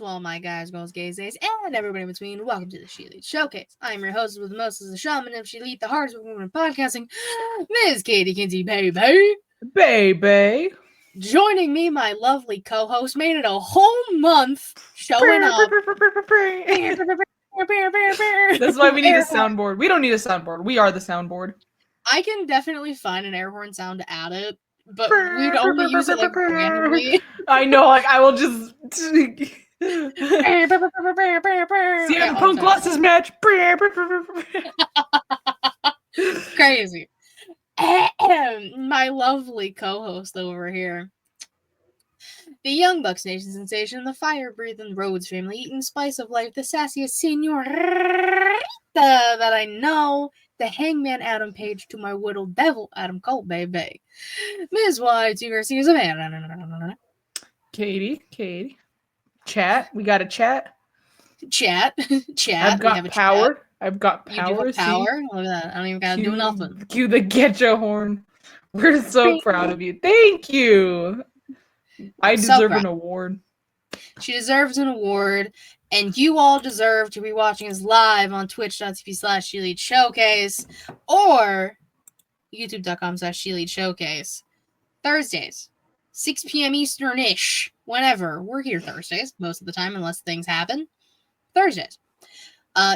to all my guys, girls, gays, days, and everybody in between. Welcome to the ShElite Showcase. I am your host with the most as the shaman of ShElite, the hardest woman in podcasting, Ms. Katie Kinsey, baby. Baby. Joining me, my lovely co-host, made it a whole month showing up. That's why we need a soundboard. We don't need a soundboard. We are the soundboard. I can definitely find an air horn sound to add it, but we'd only use it like randomly. I know, like I will just CM Punk lost his match. Crazy. My lovely co-host over here. The Young Bucks Nation sensation, the fire-breathing Rhodes family, eating spice of life, the sassiest senorita that I know, the hangman Adam Page to my little devil Adam Cole, baby. Ms. White, you Garcia's a man. Katie. Chat. We got a chat. Chat. I've got power. Chat. I've got power. You do have power. Look at that. I don't even gotta do nothing. Cue the getcha horn. We're so proud of you. Thank you. I deserve an award. She deserves an award, and you all deserve to be watching us live on twitch.tv/ShElite Showcase or youtube.com/ShElite Showcase. Thursdays, 6 p.m. Eastern-ish. Whenever. We're here Thursdays, most of the time, unless things happen. Thursdays.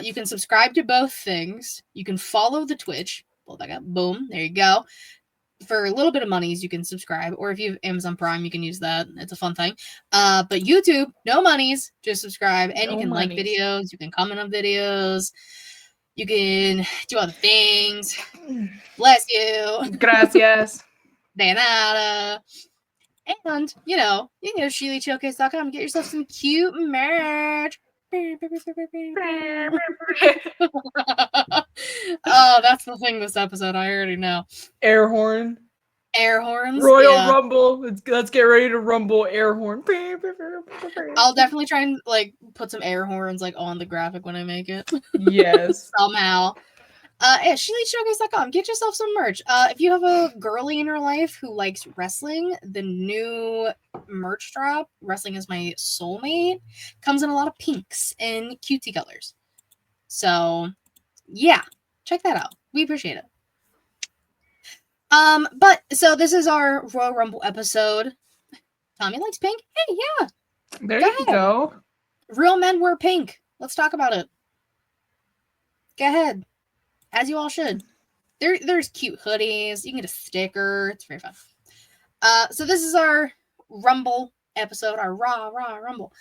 You can subscribe to both things. You can follow the Twitch. Pull that up. Boom. There you go. For a little bit of monies, you can subscribe. Or if you have Amazon Prime, you can use that. It's a fun thing. But YouTube, no monies. Just subscribe. And you can like videos. You can comment on videos. You can do other things. Bless you. Gracias. De nada. And, you can go to ShEliteShowcase.com and get yourself some cute merch. Oh, that's the thing this episode. I already know. Air horn. Air horns. Royal Rumble. Let's get ready to rumble. Air horn. I'll definitely try and put some air horns on the graphic when I make it. Yes. Somehow. ShEliteShowcase.com. Get yourself some merch. If you have a girly in your life who likes wrestling, the new merch drop, Wrestling is My Soulmate, comes in a lot of pinks and cutesy colors. So, yeah, check that out. We appreciate it. So this is our Royal Rumble episode. Tommy likes pink? Hey, yeah. There you go. Real men wear pink. Let's talk about it. Go ahead. As you all should. There's cute hoodies. You can get a sticker. It's very fun. So this is our Rumble episode, our Raw Rumble.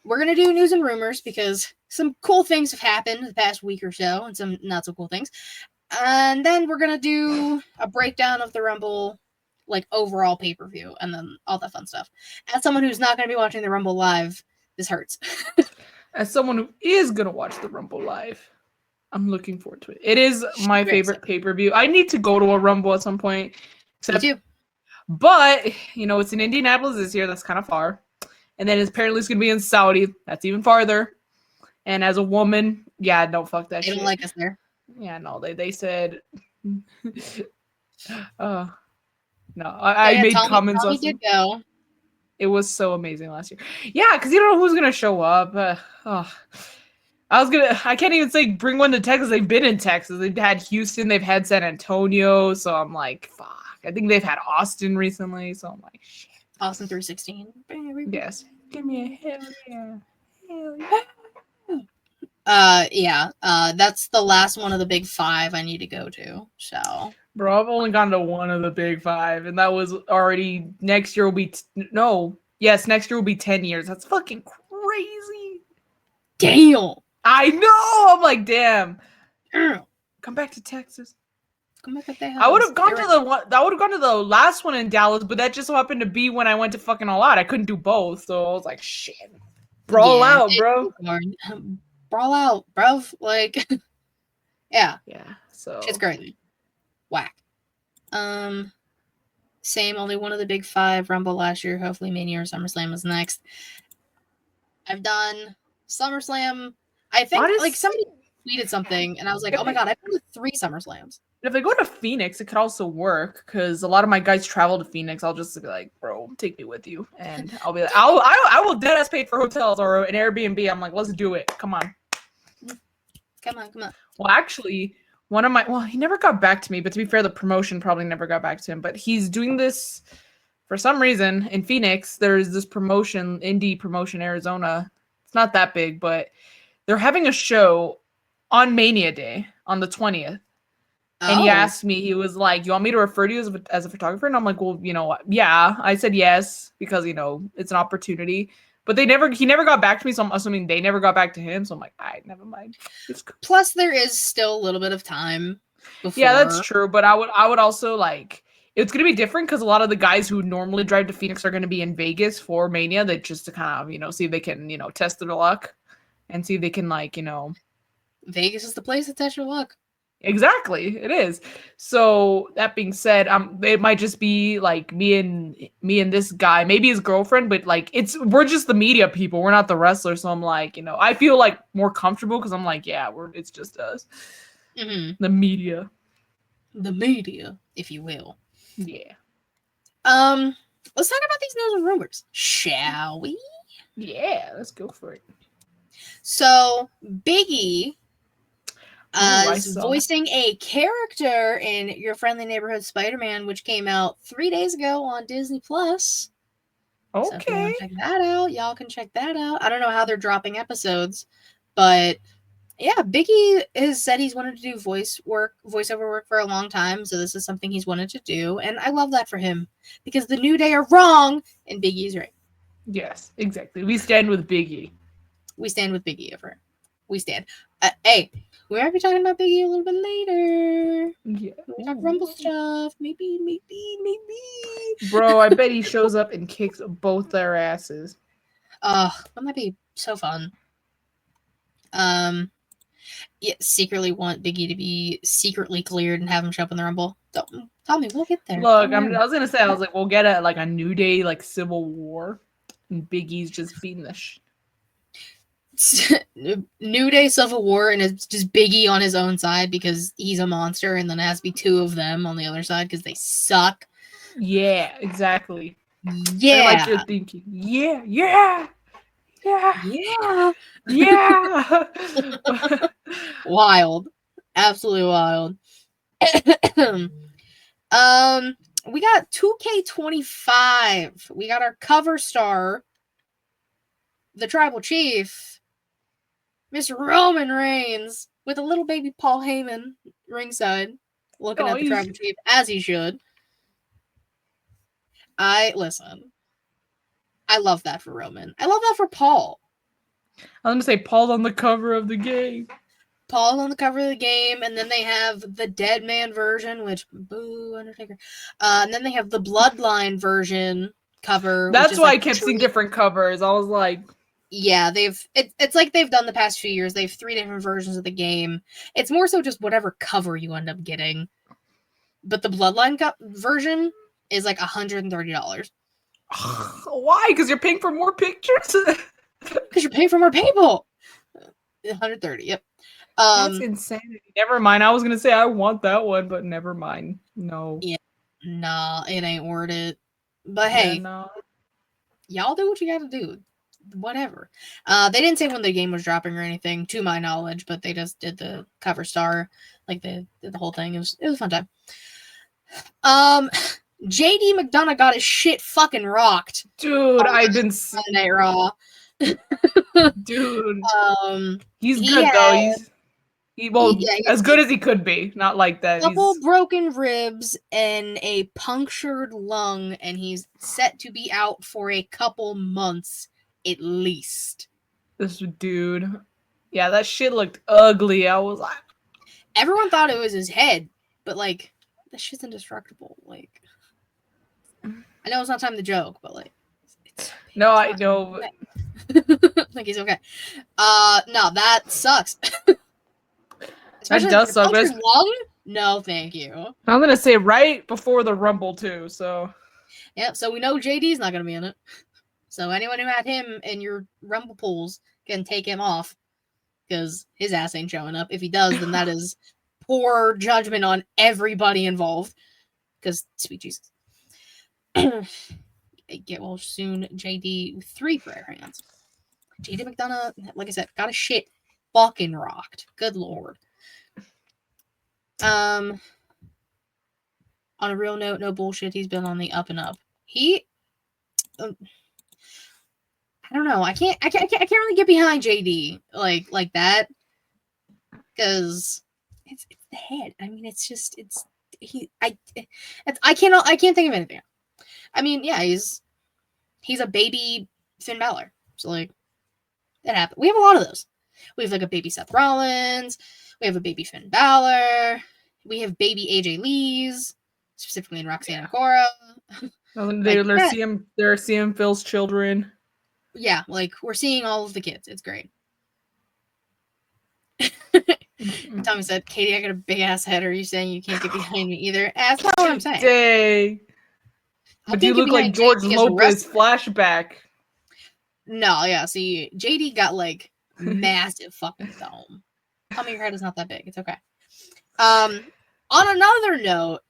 We're going to do news and rumors because some cool things have happened the past week or so and some not so cool things. And then we're going to do a breakdown of the Rumble, overall pay-per-view and then all that fun stuff. As someone who's not going to be watching the Rumble live, this hurts. As someone who is going to watch the Rumble live, I'm looking forward to it. It is my favorite pay-per-view. I need to go to a Rumble at some point. Me too. But, it's in Indianapolis this year. That's kind of far. And then apparently it's going to be in Saudi. That's even farther. And as a woman, yeah, no, fuck that shit. They don't like us there. Yeah, no, they said... no, I made comments on it. Go. It was so amazing last year. Yeah, because you don't know who's going to show up. I can't even say bring one to Texas. They've been in Texas. They've had Houston. They've had San Antonio. So I'm like, fuck. I think they've had Austin recently. So I'm like, shit. Austin 316. Yes. Give me a hell yeah. Hell yeah. That's the last one of the big five I need to go to. So. Bro, I've only gone to one of the big five. And that was already, next year will be, next year will be 10 years. That's fucking crazy. Damn. I know. I'm like, damn. Come back to Texas. Come back at the house. I would have gone to the one. I would have gone to the last one in Dallas, but that just so happened to be when I went to fucking All Out. I couldn't do both, so I was like, shit. Brawl out, bro. Brawl out, bro. Yeah. Yeah. So it's crazy. Whack. Same. Only one of the big five. Rumble last year. Hopefully, Mania or SummerSlam is next. I've done SummerSlam. I think somebody tweeted something, and I was like, "Oh my god, I've been to 3 SummerSlams." If they go to Phoenix, it could also work because a lot of my guys travel to Phoenix. I'll just be like, bro, take me with you, and I'll be like, I will dead ass pay for hotels or an Airbnb. I'm like, let's do it. Come on. Come on. Well, actually, he never got back to me. But to be fair, the promotion probably never got back to him. But he's doing this for some reason in Phoenix. There's this promotion, indie promotion, Arizona. It's not that big, but they're having a show on Mania Day on the 20th. And he asked me, he was like, you want me to refer to you as a photographer? And I'm like, well, yeah. I said yes, because, it's an opportunity. But he never got back to me, so I'm assuming they never got back to him. So I'm like, all right, never mind. Plus, there is still a little bit of time before. Yeah, that's true. But I would also like, it's going to be different because a lot of the guys who normally drive to Phoenix are going to be in Vegas for Mania. That just to kind of, see if they can, test their luck and see if they can Vegas is the place to test your luck. Exactly, it is. So that being said, it might just be like me and this guy, maybe his girlfriend, but like we're just the media people, we're not the wrestlers. So I'm like, I feel like more comfortable because I'm like, yeah, it's just us, the media, if you will. Yeah. Let's talk about these news and rumors, shall we? Yeah, let's go for it. So Biggie is voicing a character in Your Friendly Neighborhood Spider-Man, which came out 3 days ago on Disney Plus. Okay. So if you want to check that out, y'all can check that out. I don't know how they're dropping episodes, but yeah, Biggie has said he's wanted to do voiceover work for a long time, so this is something he's wanted to do, and I love that for him because the New Day are wrong and Biggie's right. Yes, exactly. We stand with Biggie. We stand with Biggie over. We stand. Hey, we might be talking about Biggie a little bit later. Yeah. We talk Rumble stuff. Maybe. Bro, I bet he shows up and kicks both their asses. That might be so fun. Yeah, secretly want Biggie to be secretly cleared and have him show up in the Rumble. Don't tell me, we'll get there. Look, I was gonna say, we'll get a New Day Civil War, and Biggie's just beating the New Day Civil War, and it's just Biggie on his own side because he's a monster, and then it has to be two of them on the other side because they suck. Yeah, exactly. Yeah, like you're thinking. Yeah. Wild, absolutely wild. We got 2K25. We got our cover star, the Tribal Chief, Mr. Roman Reigns, with a little baby Paul Heyman ringside, looking at the Tribal Chief, as he should. Listen. I love that for Roman. I love that for Paul. I'm gonna say Paul's on the cover of the game. Paul's on the cover of the game, and then they have the Dead Man version, which, boo, Undertaker. And then they have the Bloodline version cover. That's why I kept seeing different covers. I was like... Yeah, it's like they've done the past few years. They have 3 different versions of the game. It's more so just whatever cover you end up getting. But the Bloodline version is like $130. Why? Because you're paying for more pictures? Because you're paying for more people. 130, yep. That's insanity. Never mind. I was going to say I want that one, but never mind. No. Yeah. Nah, it ain't worth it. But hey, y'all do what you gotta do. Whatever. They didn't say when the game was dropping or anything, to my knowledge, but they just did the cover star, like they did the whole thing. It was a fun time. JD McDonough got his shit fucking rocked. Dude, I've been Sunday Raw. Dude. He's good though. As good as he could be. Not like that. Couple broken ribs and a punctured lung, and he's set to be out for a couple months at least. This dude. Yeah, that shit looked ugly. I was like... Everyone thought it was his head, but like, that shit's indestructible. Like, I know it's not time to joke, but like, no, I know. Like, he's okay. No, that sucks. That does suck. Lung? No, thank you. I'm gonna say right before the Rumble too. So. Yep. So we know JD's not gonna be in it. So anyone who had him in your Rumble pools can take him off because his ass ain't showing up. If he does, then that is poor judgment on everybody involved. Because, sweet Jesus. Get well soon, JD, with 3 prayer hands. JD McDonough, like I said, got a shit fucking rocked. Good lord. On a real note, no bullshit, he's been on the up and up. He, I don't know. I can't really get behind JD like that, because it's the head. I mean, it's I can't think of anything. I mean, yeah, he's a baby Finn Balor, so like that happened. We have a lot of those. We have like a baby Seth Rollins. We have a baby Finn Balor. We have baby AJ Lee's, specifically in Roxanne and Cora. They're CM Phil's children. Yeah, like we're seeing all of the kids. It's great. Tommy said, "Katie, I got a big ass head. Are you saying you can't get behind me either?" That's not what I'm saying. Dang. But you look like George Lopez flashback. No, yeah. See, JD got like massive fucking dome. Tommy, your head is not that big. It's okay. On another note,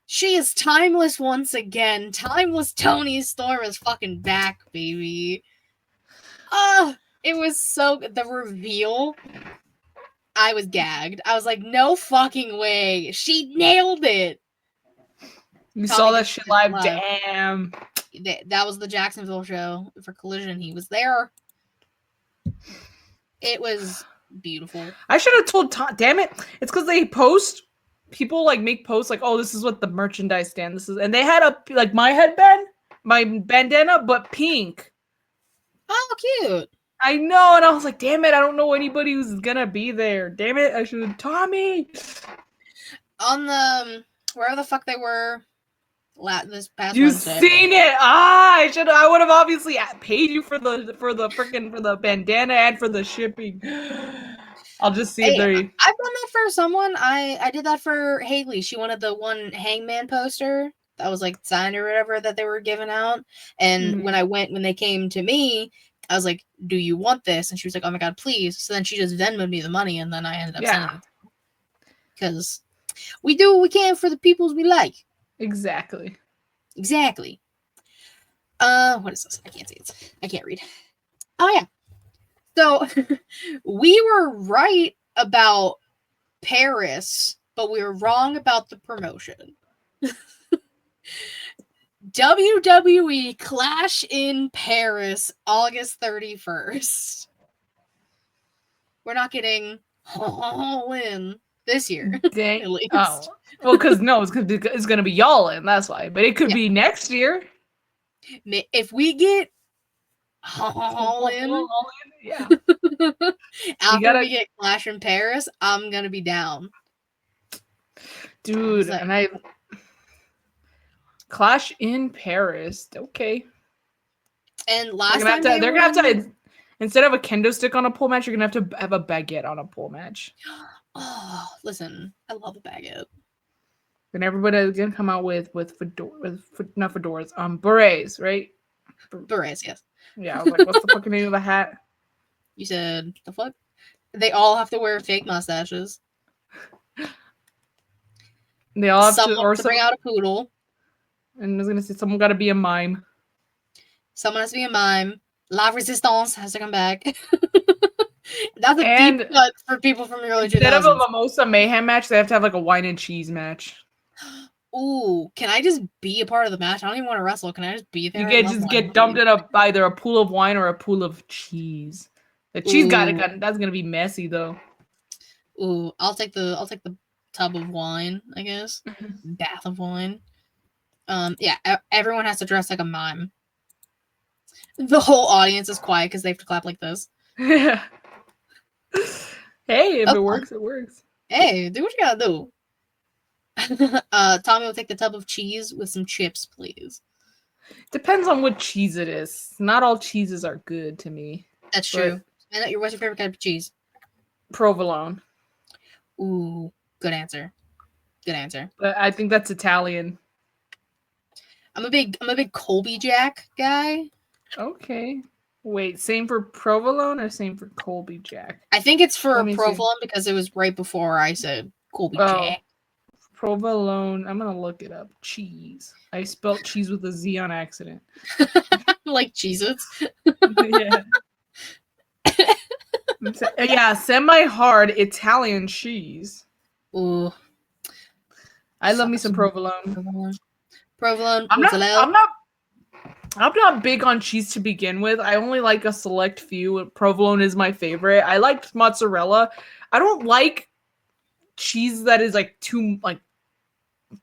she is timeless once again. Timeless Toni Storm is fucking back, baby. It was so good. The reveal, I was gagged. I was like, no fucking way. She nailed it. You saw that shit live? Damn. That was the Jacksonville show for Collision. He was there. It was beautiful. I should have told Tom. Damn it. It's because they post. People like make posts like, oh, this is what the merchandise stand. This is. And they had like my headband, my bandana, but pink. Oh, cute. I know. And I was like, damn it. I don't know anybody who's going to be there. Damn it. I should have. Tommy. On the. Wherever the fuck they were. This past You've Wednesday. Seen it. I would have obviously paid you for the bandana and for the shipping. I'll just see if they. I've done that for someone. I did that for Haley. She wanted the one Hangman poster that was like signed or whatever that they were giving out. And when they came to me, I was like, "Do you want this?" And she was like, "Oh my god, please!" So then she just Venmoed me the money, and then I ended up sending it. Because we do what we can for the peoples we like. Exactly. What is this? I can't see it. I can't read. Oh yeah. So we were right about Paris, but we were wrong about the promotion. WWE Clash in Paris, August 31st. We're not getting all in this year. Dang. At least. Oh. Well, because it's going to be y'all in. That's why. But it could be next year. If we get all in, yeah. After we get Clash in Paris, I'm going to be down. Dude, Clash in Paris. Okay. And last time they're gonna have to instead of a kendo stick on a pole match, you're gonna have to have a baguette on a pole match. Oh, listen, I love a baguette. And everybody's gonna come out with not fedoras, berets, right? Berets, yes. Yeah, I was like, what's the fucking name of the hat? You said the fuck? They all have to wear fake mustaches. They all have to bring out a poodle. And I was gonna say someone got to be a mime. Someone has to be a mime. La Resistance has to come back. That's a deep cut for people from the early 2000s. Instead of a Mimosa Mayhem match, they have to have like a wine and cheese match. Ooh, can I just be a part of the match? I don't even want to wrestle. Can I just be there? You get dumped in either a pool of wine or a pool of cheese. The cheese that's gonna be messy though. Ooh, I'll take the tub of wine, I guess. Bath of wine. Yeah, everyone has to dress like a mime. The whole audience is quiet because they have to clap like this. Yeah. Hey, if it works, it works. Hey, do what you gotta do. Tommy will take the tub of cheese with some chips, please. Depends on what cheese it is. Not all cheeses are good to me. That's true. And what's your favorite kind of cheese? Provolone. Ooh, good answer. But I think that's Italian. I'm a big Colby Jack guy. Okay. Wait, same for provolone or same for Colby Jack? I think it's for Let me see. provolone because it was right before I said Colby Oh, Jack. provolone. I'm gonna look it up. Cheese. I spelled cheese with a Z on accident. Like Jesus. Yeah. Yeah, semi-hard Italian cheese. Ooh, I love me fuck some provolone. provolone. Provolone, I'm not. mozzarella. I'm not. I'm not big on cheese to begin with. I only like a select few. Provolone is my favorite. I like mozzarella. I don't like cheese that is like too like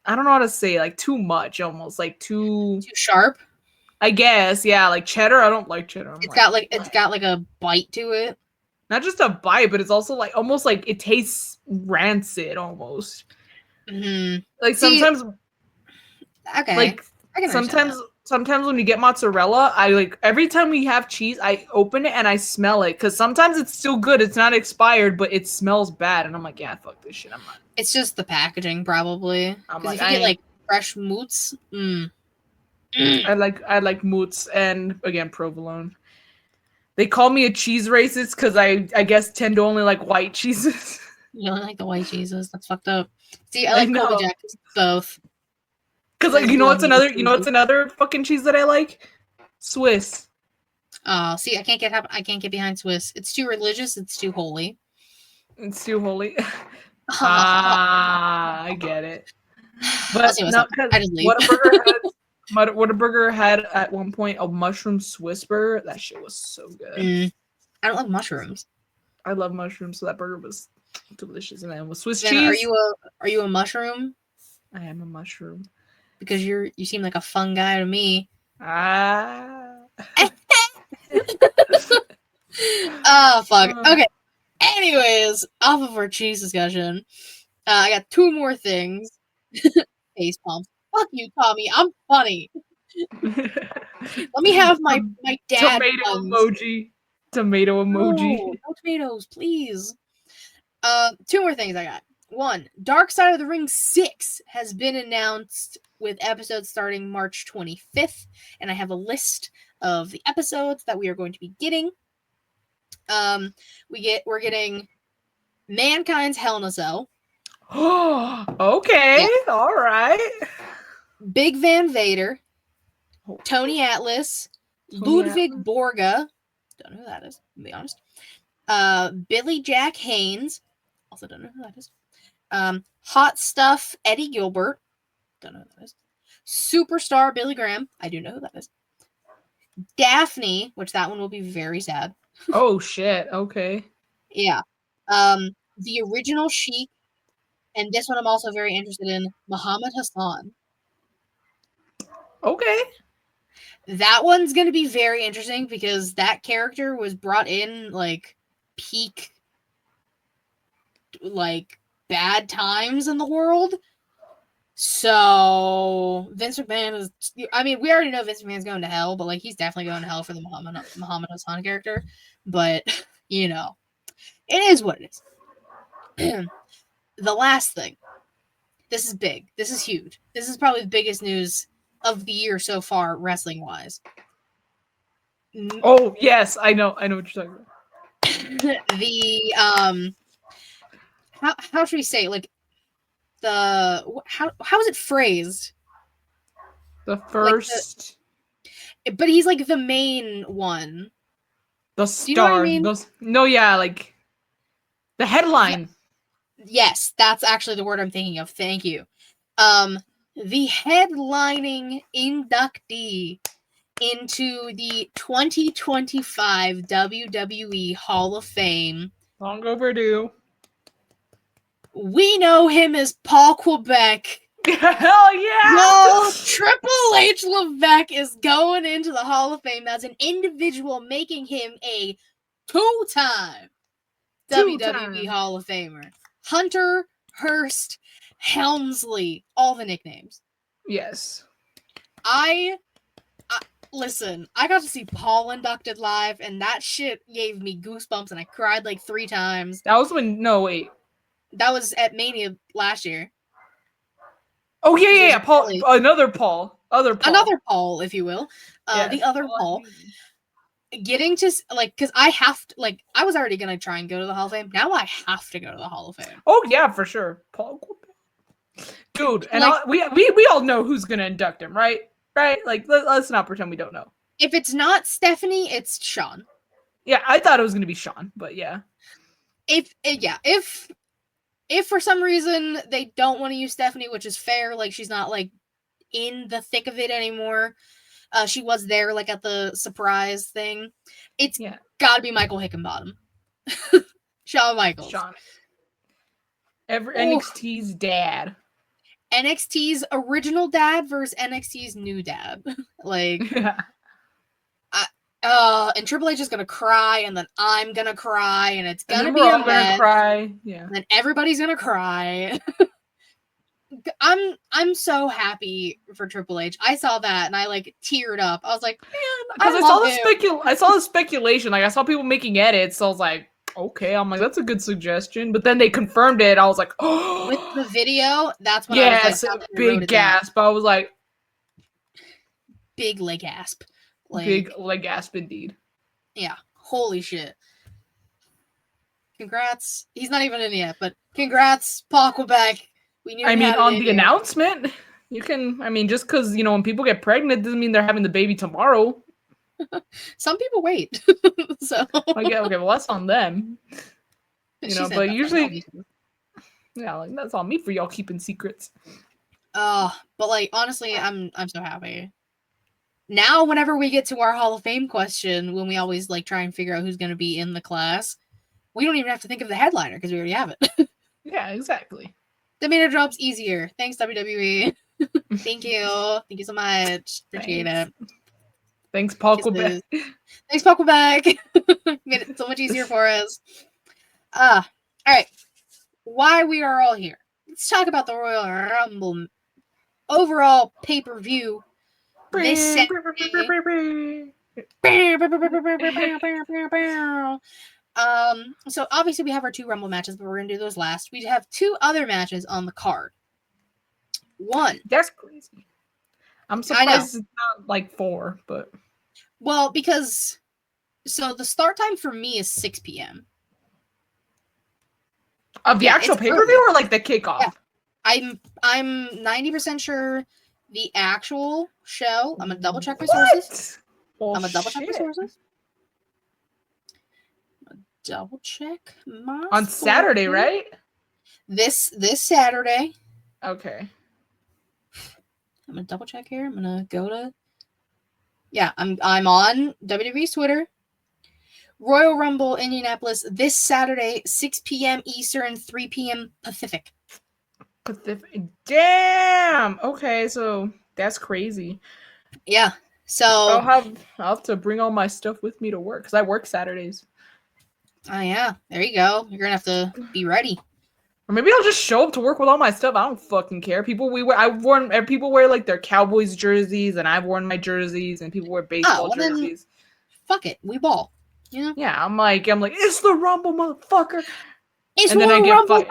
I don't know how to say like too much almost like too. Too sharp. I guess yeah, like cheddar. I don't like cheddar. I'm It's like got like a bite to it. not just a bite, but it's also like almost like it tastes rancid almost. Mm-hmm. Like See, sometimes okay, like I can understand sometimes that. sometimes when you get mozzarella, I like every time we have cheese, I open it and I smell it because sometimes it's still good, it's not expired, but it smells bad, and I'm like, yeah, fuck this shit, I'm not. It's just the packaging, probably. I'm Because like, if you I get ain't. like fresh moots, I like moots and again provolone. They call me a cheese racist because I guess tend to only like white cheeses. you don't like the white cheeses. That's fucked up. See, I I like Colby know Jack both. because I like love me you know what's cheeses. another fucking cheese that I like? Swiss. See, I can't get behind Swiss. It's too religious. It's too holy. It's too holy. I'll I get it. But see what's no, up. because I just leave. Whataburger had at one point a mushroom Swiss burger. That shit was so good. I don't like mushrooms. I love mushrooms, so that burger was delicious. And then with Swiss Then cheese, are you a mushroom? I am a mushroom. Because you seem like a fun guy to me. Ah. Oh fuck. Okay. Anyways, off of our cheese discussion, I got two more things. Face palms. Fuck you, Tommy. I'm funny. Let me have my dad Tomato puns. emoji. Tomato emoji. No tomatoes, please. Two more things I got. One, Dark Side of the Ring 6 has been announced with episodes starting March 25th, and I have a list of the episodes that we are going to be getting. We're getting Mankind's Hell in a Cell. Okay, Yeah. all right. Big Van Vader, Tony Atlas, Ludwig Borga. Don't know who that is, to be honest. Billy Jack Haynes. Also don't know who that is. Hot Stuff Eddie Gilbert. Don't know who that is. Superstar Billy Graham. I do know who that is. Daphne, which that one will be very sad. Oh shit. Okay. Yeah. The original Sheik, and this one I'm also very interested in, Muhammad Hassan. Okay. That one's going to be very interesting because that character was brought in like peak like bad times in the world. So Vince McMahon is, I mean, we already know Vince McMahon's going to hell, but like he's definitely going to hell for the Muhammad Hassan character. But you know, it is what it is. The last thing. This is big. This is huge. This is probably the biggest news of the year so far, wrestling wise. Oh yes, I know what you're talking about. The how should we say it? Like the how is it phrased? The first But he's like the main one. the Do you know what I star. mean? No, yeah, like the headline. Yes, that's actually the word I'm thinking of. Thank you. The headlining inductee into the 2025 WWE Hall of Fame. Long overdue. We know him as Paul Quebec. Hell yeah! No, Triple H Levesque is going into the Hall of Fame as an individual, making him a two-time WWE Hall of Famer. Hunter, Hurst, Helmsley, all the nicknames. Yes. Listen, I got to see Paul inducted live, and that shit gave me goosebumps, and I cried like 3 times. That was when. No, wait. That was at Mania last year. Oh yeah. Paul, another Paul, Another Paul, if you will. The other Paul. getting to like, because I have to, like, I was already gonna try and go to the Hall of Fame. Now I have to go to the Hall of Fame. Oh yeah, for sure, Paul. Dude, and like, we all know who's gonna induct him, right? Right? Like, let's not pretend we don't know. if it's not Stephanie, it's Sean. Yeah, I thought it was gonna be Sean, but yeah. If for some reason they don't want to use Stephanie, which is fair, like she's not like in the thick of it anymore. She was there like at the surprise thing. It's gotta be Michael Hickenbottom. Shawn Michaels. Sean. NXT's dad. NXT's original dad versus NXT's new dad. Like, and Triple H is gonna cry, and then I'm gonna cry, and it's gonna be all gonna cry. Yeah. And then everybody's gonna cry. I'm so happy for Triple H. I saw that and I like teared up. I was like, man, because I saw the speculation. Like I saw people making edits, so I was like, okay. I'm like, that's a good suggestion. But then they confirmed it. I was like, oh, with the video, that's when I was like, big gasp. I was like, big leg gasp. Like, big leg gasp indeed. Yeah, holy shit. Congrats. He's not even in yet, but congrats, Paul Quebec. I mean, on the announcement, you can. I mean, just because when people get pregnant doesn't mean they're having the baby tomorrow. Some people wait. So okay, well that's on them. But usually, like that's on me for y'all keeping secrets. But like honestly, I'm so happy. Now, whenever we get to our Hall of Fame question, when we always like try and figure out who's going to be in the class, we don't even have to think of the headliner because we already have it. Yeah, exactly. That made our jobs easier. Thanks, WWE. Thank you so much. Appreciate it. Thanks, Paul Quebec. Thanks, Paul Quebec. Made it so much easier for us. All right. Why we are all here. Let's talk about the Royal Rumble overall pay-per-view this Saturday. So obviously we have our 2 Rumble matches, but we're gonna do those last. We have 2 other matches on the card. One. That's crazy. I'm surprised it's not like 4, but well, because so the start time for me is 6 p.m. Of the actual pay-per-view or like the kickoff? Yeah. I'm 90% sure the actual show. I'm gonna double check my sources. Oh, I'm gonna double check my sources. Double check my on Saturday, right? This Saturday. Okay. I'm gonna double check here. I'm gonna go to. Yeah, I'm on WWE's Twitter. Royal Rumble Indianapolis this Saturday, 6 p.m. Eastern, 3 p.m. Pacific. Damn. Okay, so that's crazy. Yeah. So I'll have to bring all my stuff with me to work because I work Saturdays. Oh yeah, there you go. You're gonna have to be ready. Or maybe I'll just show up to work with all my stuff. I don't fucking care. People wear like their Cowboys jerseys, and I've worn my jerseys, and people wear baseball jerseys. Fuck it, we ball. You know? Yeah, I'm like, it's the Rumble, motherfucker. It's and then I get fired.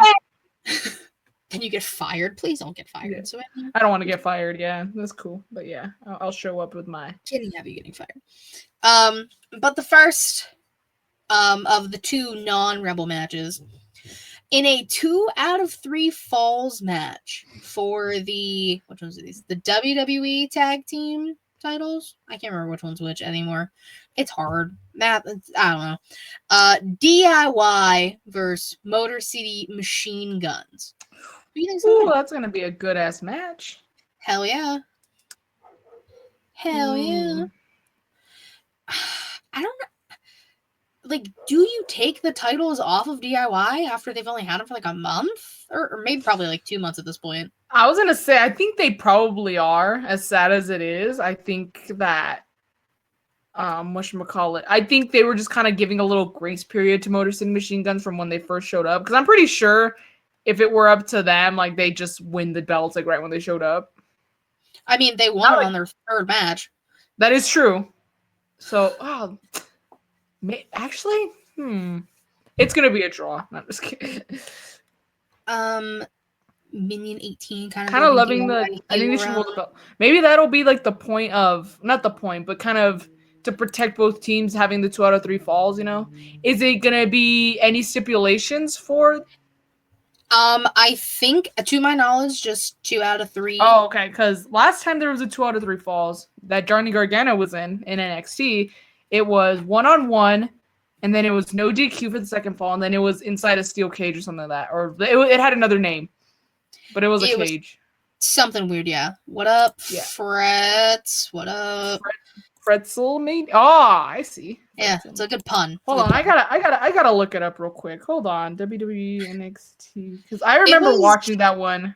Then you get fired. Please don't get fired. Yeah. So I don't want to get fired. Yeah, that's cool. But yeah, I'll show up with my. Can't have you getting fired. But the first of the 2 non-Rebel matches. In a 2 out of 3 falls match for the which ones are these? The WWE Tag Team titles. I can't remember which one's which anymore. It's hard. Math. I don't know. DIY versus Motor City Machine Guns. What do you think? Ooh, that's gonna be a good ass match. Hell yeah. Hell yeah. I don't know. Like, do you take the titles off of DIY after they've only had them for like a month? Or maybe probably like 2 months at this point. I was going to say, I think they probably are, as sad as it is. I think that, whatchamacallit, I think they were just kind of giving a little grace period to Motor City Machine Guns from when they first showed up. Because I'm pretty sure if it were up to them, like, they just win the belts, like, right when they showed up. I mean, they won on their 3rd match. That is true. So, actually, it's gonna be a draw. No, I'm just kidding. Minion 18 kind of loving the. I think they should hold the belt. Maybe that'll be like the point of not the point, but kind of to protect both teams having the 2 out of 3 falls, Is it going to be any stipulations for? I think, to my knowledge, just 2 out of 3. Oh, okay, because last time there was a 2 out of 3 falls that Johnny Gargano was in NXT, it was 1-on-1, and then it was no DQ for the second fall, and then it was inside a steel cage or something like that, or it had another name, but it was a cage. Something weird, yeah. What up, Yeah. Frets? What up? Pretzel, maybe? Oh, I see. Yeah, it's a good pun. Hold on, I gotta look it up real quick. Hold on, WWE NXT, because I remember watching that one.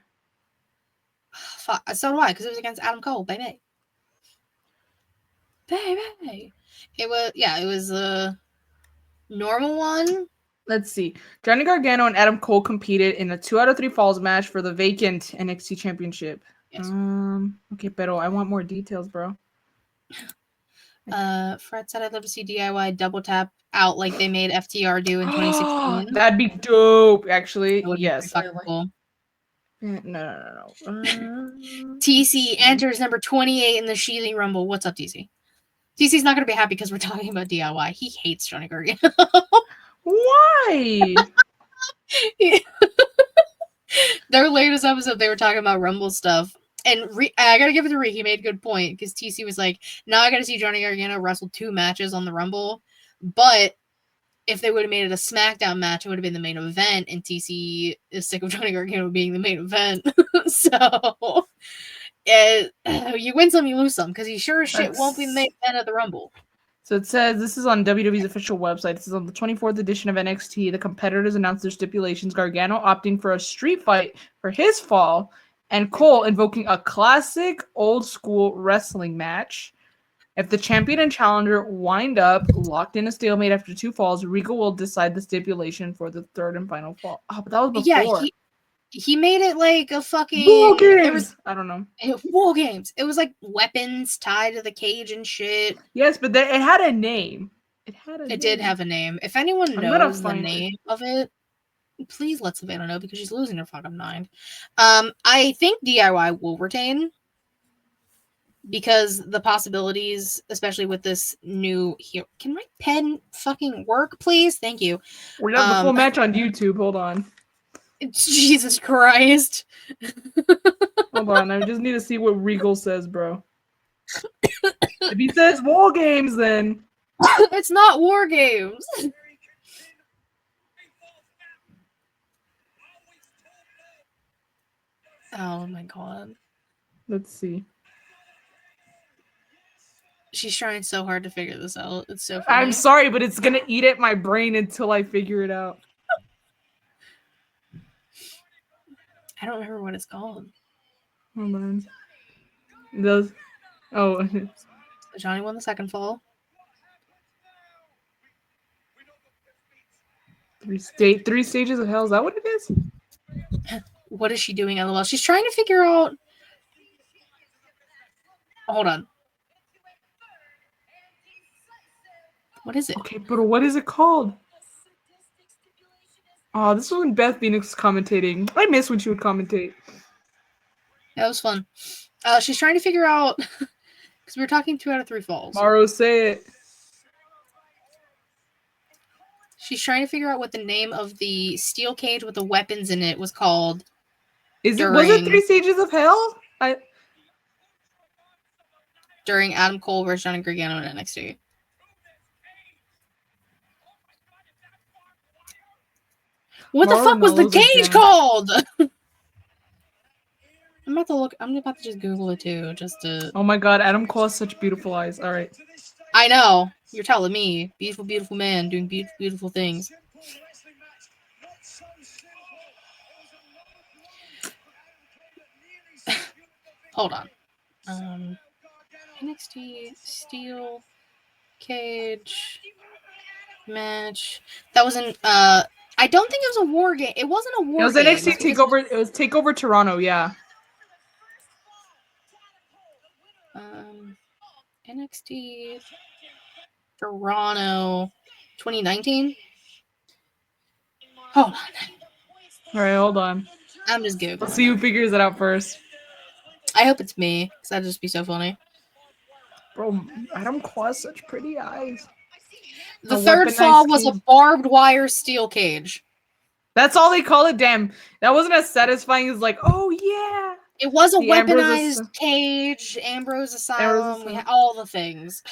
Fuck, so do I, because it was against Adam Cole, baby. It was a normal one. Let's see. Johnny Gargano and Adam Cole competed in a 2 out of 3 falls match for the vacant NXT championship. Yes. Okay, pero I want more details, bro. Fred said I'd love to see DIY double tap out like they made FTR do in 2016. That'd be dope, actually. Yes. Cool. No. TC enters number 28 in the ShElite Rumble. What's up, TC? TC's not going to be happy because we're talking about DIY. He hates Johnny Gargano. Why? Their latest episode, they were talking about Rumble stuff. And I got to give it to Ree. He made a good point because TC was like, now I got to see Johnny Gargano wrestle 2 matches on the Rumble. But if they would have made it a SmackDown match, it would have been the main event. And TC is sick of Johnny Gargano being the main event. So you win some, you lose some, because he sure as shit won't be the main event of the Rumble. So it says, this is on WWE's official website. This is on the 24th edition of NXT. The competitors announced their stipulations. Gargano opting for a street fight for his fall, and Cole invoking a classic old school wrestling match. If the champion and challenger wind up locked in a stalemate after 2 falls, Regal will decide the stipulation for the 3rd and final fall. Oh, but that was before. Yeah, he made it like a fucking War Games. I don't know. War Games. It was like weapons tied to the cage and shit. Yes, but it had a name. It did have a name. If anyone knows the name of it, please let Savannah know, because she's losing her fucking mind. I think DIY will retain, because the possibilities, especially with this new hero. Can my pen fucking work, please? Thank you. We have the full match on YouTube. Hold on. Jesus Christ. Hold on. I just need to see what Regal says, bro. If he says War Games, then it's not War Games. Oh my god. Let's see. She's trying so hard to figure this out. It's so funny. I'm sorry, but it's gonna eat at my brain until I figure it out. I don't remember what it's called. Hold on. Those. Oh. Johnny won the second fall. 3 stages of hell. Is that what it is? What is she doing? LOL. She's trying to figure out. Hold on. What is it? Okay, but what is it called? Oh, this was when Beth Phoenix was commentating. I miss when she would commentate. That was fun. She's trying to figure out, because we were talking 2 out of 3 falls. Morrow, say it. She's trying to figure out what the name of the steel cage with the weapons in it was called. Was it 3 stages of hell? During Adam Cole versus Johnny Gargano in NXT. What the fuck was the cage called? I'm about to just Google it too, just to. Oh my god, Adam Cole has such beautiful eyes. All right. I know. You're telling me. Beautiful, beautiful man doing beautiful, beautiful things. Hold on. NXT steel cage match. That wasn't. I don't think it was a war game. It wasn't a war game. It was NXT Takeover. It was Takeover Toronto. Yeah. NXT Toronto 2019. Hold on. All right, hold on. I'm just Googling. Let's see who figures it out first. I hope it's me, because that'd just be so funny. Bro, Adam Cole has such pretty eyes. The A third fall weaponized was a cage. barbed wire steel cage. That's all they call it. Damn, that wasn't as satisfying as like, oh yeah, It was a the weaponized cage, Ambrose Asylum. We had all the things.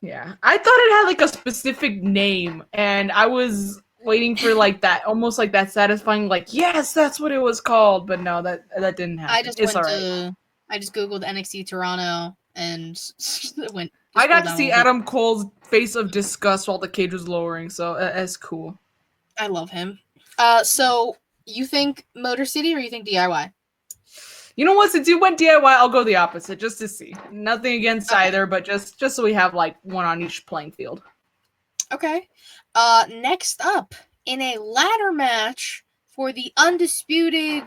Yeah, I thought it had like a specific name, and I was waiting for like that, almost like that satisfying, like yes, that's what it was called. But no, that didn't happen. It's all right. I just googled NXT Toronto and went. I Scroll got to down a see little bit. Adam Cole's face of disgust while the cage was lowering, so that's cool. I love him. So you think Motor City or you think DIY? You know what? Since you went DIY, I'll go the opposite just to see. Nothing against Okay. either, but just so we have like one on each playing field. Okay. Next up, in a ladder match for the undisputed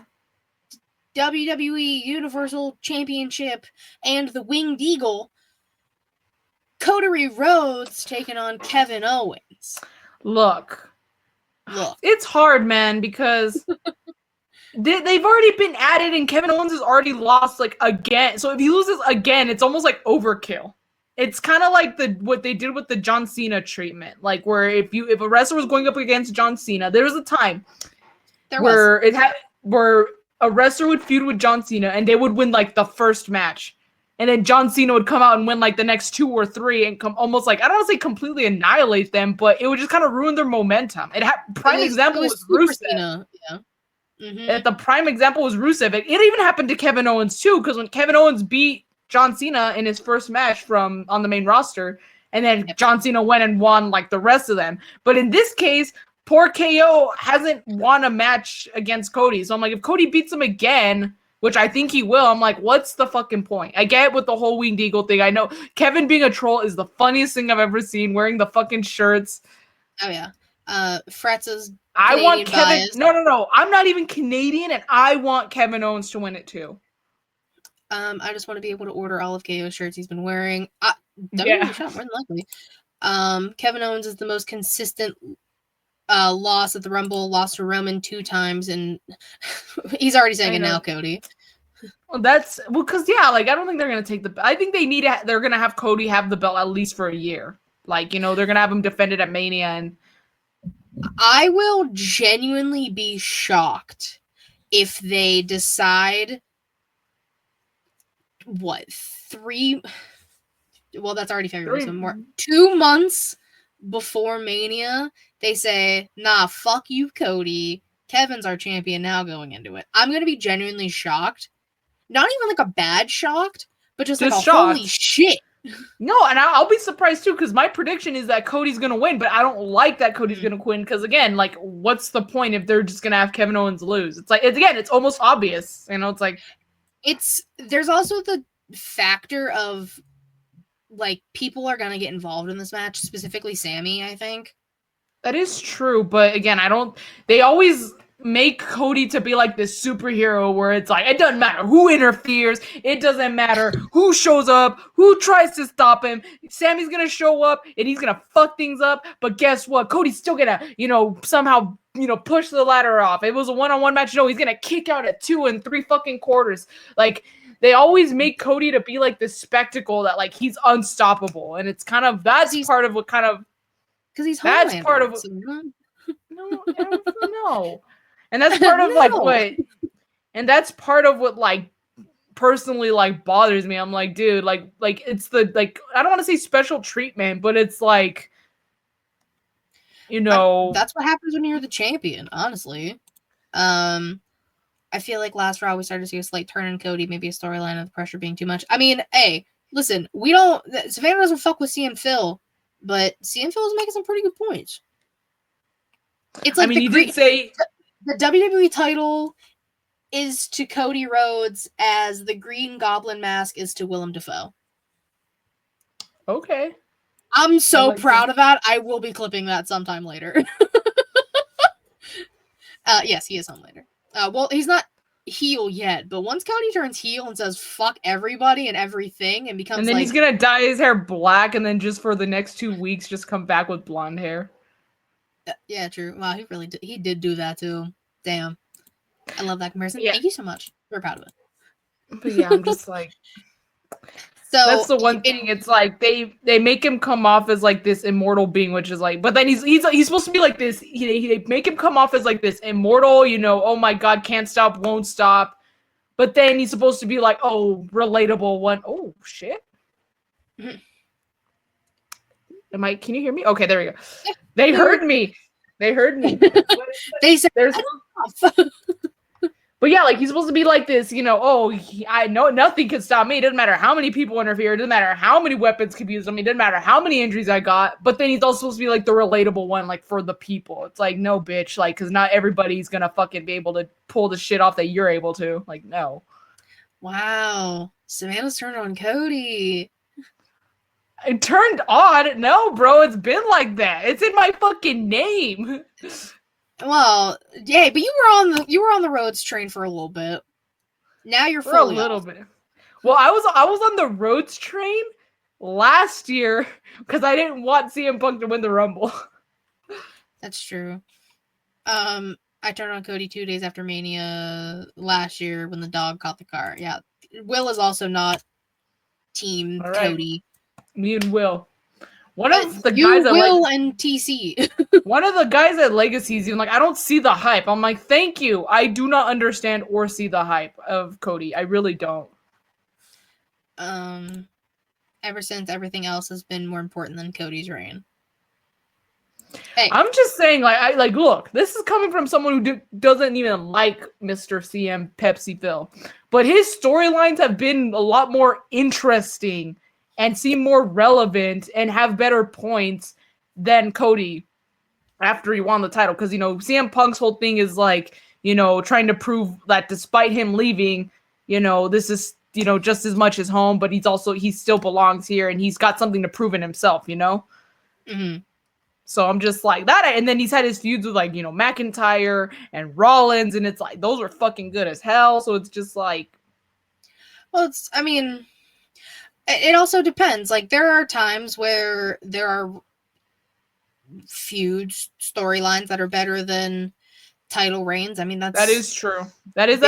WWE Universal Championship and the Winged Eagle, Cody Rhodes taking on Kevin Owens. Look, it's hard, man, because they've already been at it, and Kevin Owens has already lost like again. So if he loses again, it's almost like overkill. It's kind of like what they did with the John Cena treatment, like where if a wrestler was going up against John Cena, there was a time where a wrestler would feud with John Cena and they would win like the first match, and then John Cena would come out and win like the next 2 or 3 and come almost like, I don't want to say completely annihilate them, but it would just kind of ruin their momentum. Prime example was Rusev. Cena. Yeah. Mm-hmm. The prime example was Rusev. It even happened to Kevin Owens too, because when Kevin Owens beat John Cena in his first match on the main roster, and then John Cena went and won like the rest of them. But in this case, poor KO hasn't won a match against Cody. So I'm like, if Cody beats him again, which I think he will, I'm like, what's the fucking point? I get with the whole Winged Eagle thing. I know Kevin being a troll is the funniest thing I've ever seen, wearing the fucking shirts. Oh yeah. Fretz's I want Kevin. bias. No. I'm not even Canadian, and I want Kevin Owens to win it too. I just want to be able to order all of KO's shirts he's been wearing. Shop, more than likely. Kevin Owens is the most consistent loss at the Rumble. Lost to Roman 2 times, and he's already saying it now, Cody. Well, because I don't think they're gonna take the. I think they're gonna have Cody have the belt at least for a year. Like, they're gonna have him defended at Mania, and I will genuinely be shocked if they decide three. Well, that's already February. So more 2 months before Mania, they say, "Nah, fuck you, Cody. Kevin's our champion now." Going into it, I'm gonna be genuinely shocked. Not even like a bad shocked, but just like a holy shit. No, and I'll be surprised too, because my prediction is that Cody's gonna win, but I don't like that Cody's gonna win, because again, like, what's the point if they're just gonna have Kevin Owens lose? It's like, it's almost obvious, it's like, there's also the factor of like people are gonna get involved in this match, specifically Sammy, I think. That is true, but again, they always make Cody to be like this superhero where it's like, it doesn't matter who interferes, it doesn't matter who shows up, who tries to stop him, Sammy's gonna show up and he's gonna fuck things up, but guess what, Cody's still gonna somehow push the ladder off. It was a one-on-one match, he's gonna kick out at 2 and 3 fucking quarters. Like, they always make Cody to be like this spectacle that like he's unstoppable, and it's kind of part of what kind of, because he's that's Homelander, part of what, so no, I don't know. And that's part of like what, and that's part of what like personally like bothers me. I'm like, dude, like it's the like, I don't want to say special treatment, but it's like, that's what happens when you're the champion, honestly. I feel like last Raw we started to see a slight turn in Cody, maybe a storyline of the pressure being too much. I mean, hey, listen, Savannah doesn't fuck with CM Phil, but CM Phil is making some pretty good points. It's like, he did say the WWE title is to Cody Rhodes as the Green Goblin mask is to Willem Dafoe. Okay. I'm so proud of that. I will be clipping that sometime later. Yes, he is Homelander. Well, he's not heel yet, but once Cody turns heel and says fuck everybody and everything and becomes, and then he's gonna dye his hair black and then just for the next 2 weeks just come back with blonde hair. Yeah, true. Wow, he did do that too. Damn. I love that comparison. Yeah. Thank you so much. We're proud of it. But yeah, I'm just like, So That's the one thing. It's like they make him come off as like this immortal being, which is like, but then he's supposed to be like this. They make him come off as like this immortal, oh my god, can't stop, won't stop. But then he's supposed to be like, oh, relatable one. Oh shit. Can you hear me? Okay, there we go. Yeah, they heard me. They heard me. They said But yeah, like he's supposed to be like this, I know nothing can stop me. It doesn't matter how many people interfere. It doesn't matter how many weapons can be used on me. It doesn't matter how many injuries I got. But then he's also supposed to be like the relatable one, like for the people. It's like, no, bitch, like, because not everybody's gonna fucking be able to pull the shit off that you're able to. Like, no. Wow, Savannah's turned on Cody. It turned on? No, bro, it's been like that. It's in my fucking name. Well, yeah, but you were on the Rhodes train for a little bit. Now you're for a little bit. Well, I was on the Rhodes train last year because I didn't want CM Punk to win the Rumble. That's true. I turned on Cody 2 days after Mania last year when the dog caught the car. Yeah, Will is also not team Cody. Me and Will. One of the guys at Will and TC. One of the guys at Legacy's even like, I don't see the hype. I'm like, thank you. I do not understand or see the hype of Cody. I really don't. Ever since everything else has been more important than Cody's reign. Hey. I'm just saying, like, look, this is coming from someone who doesn't even like Mr. CM Pepsi Phil, but his storylines have been a lot more interesting and seem more relevant and have better points than Cody after he won the title. Because, CM Punk's whole thing is like, trying to prove that despite him leaving, this is, just as much his home, but he still belongs here and he's got something to prove in himself, Mm-hmm. So I'm just like that. And then he's had his feuds with like, McIntyre and Rollins. And it's like, those are fucking good as hell. So it's just like. Well, it also depends. Like, there are times where there are feuds, storylines that are better than title reigns. I mean, that is true. That is the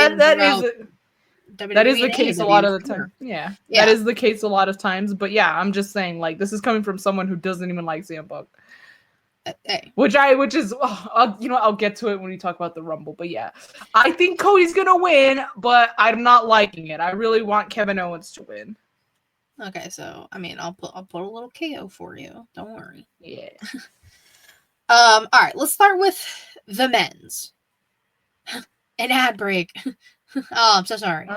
case a lot of the time. Yeah, that is the case a lot of times. But yeah, I'm just saying, like, this is coming from someone who doesn't even like CM Punk. Hey. I'll get to it when we talk about the Rumble. But yeah, I think Cody's gonna win, but I'm not liking it. I really want Kevin Owens to win. Okay, so I'll put a little KO for you. Don't worry. Yeah. All right, let's start with the men's. An ad break. Oh, I'm so sorry.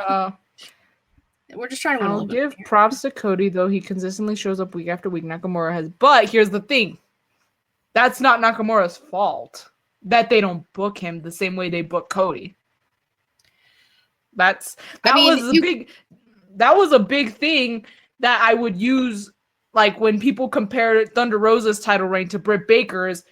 We're just trying to win a little bit. I'll give props to Cody, though he consistently shows up week after week. Nakamura has, but here's the thing: that's not Nakamura's fault that they don't book him the same way they book Cody. That was a big thing that I would use, like, when people compare Thunder Rosa's title reign to Britt Baker's.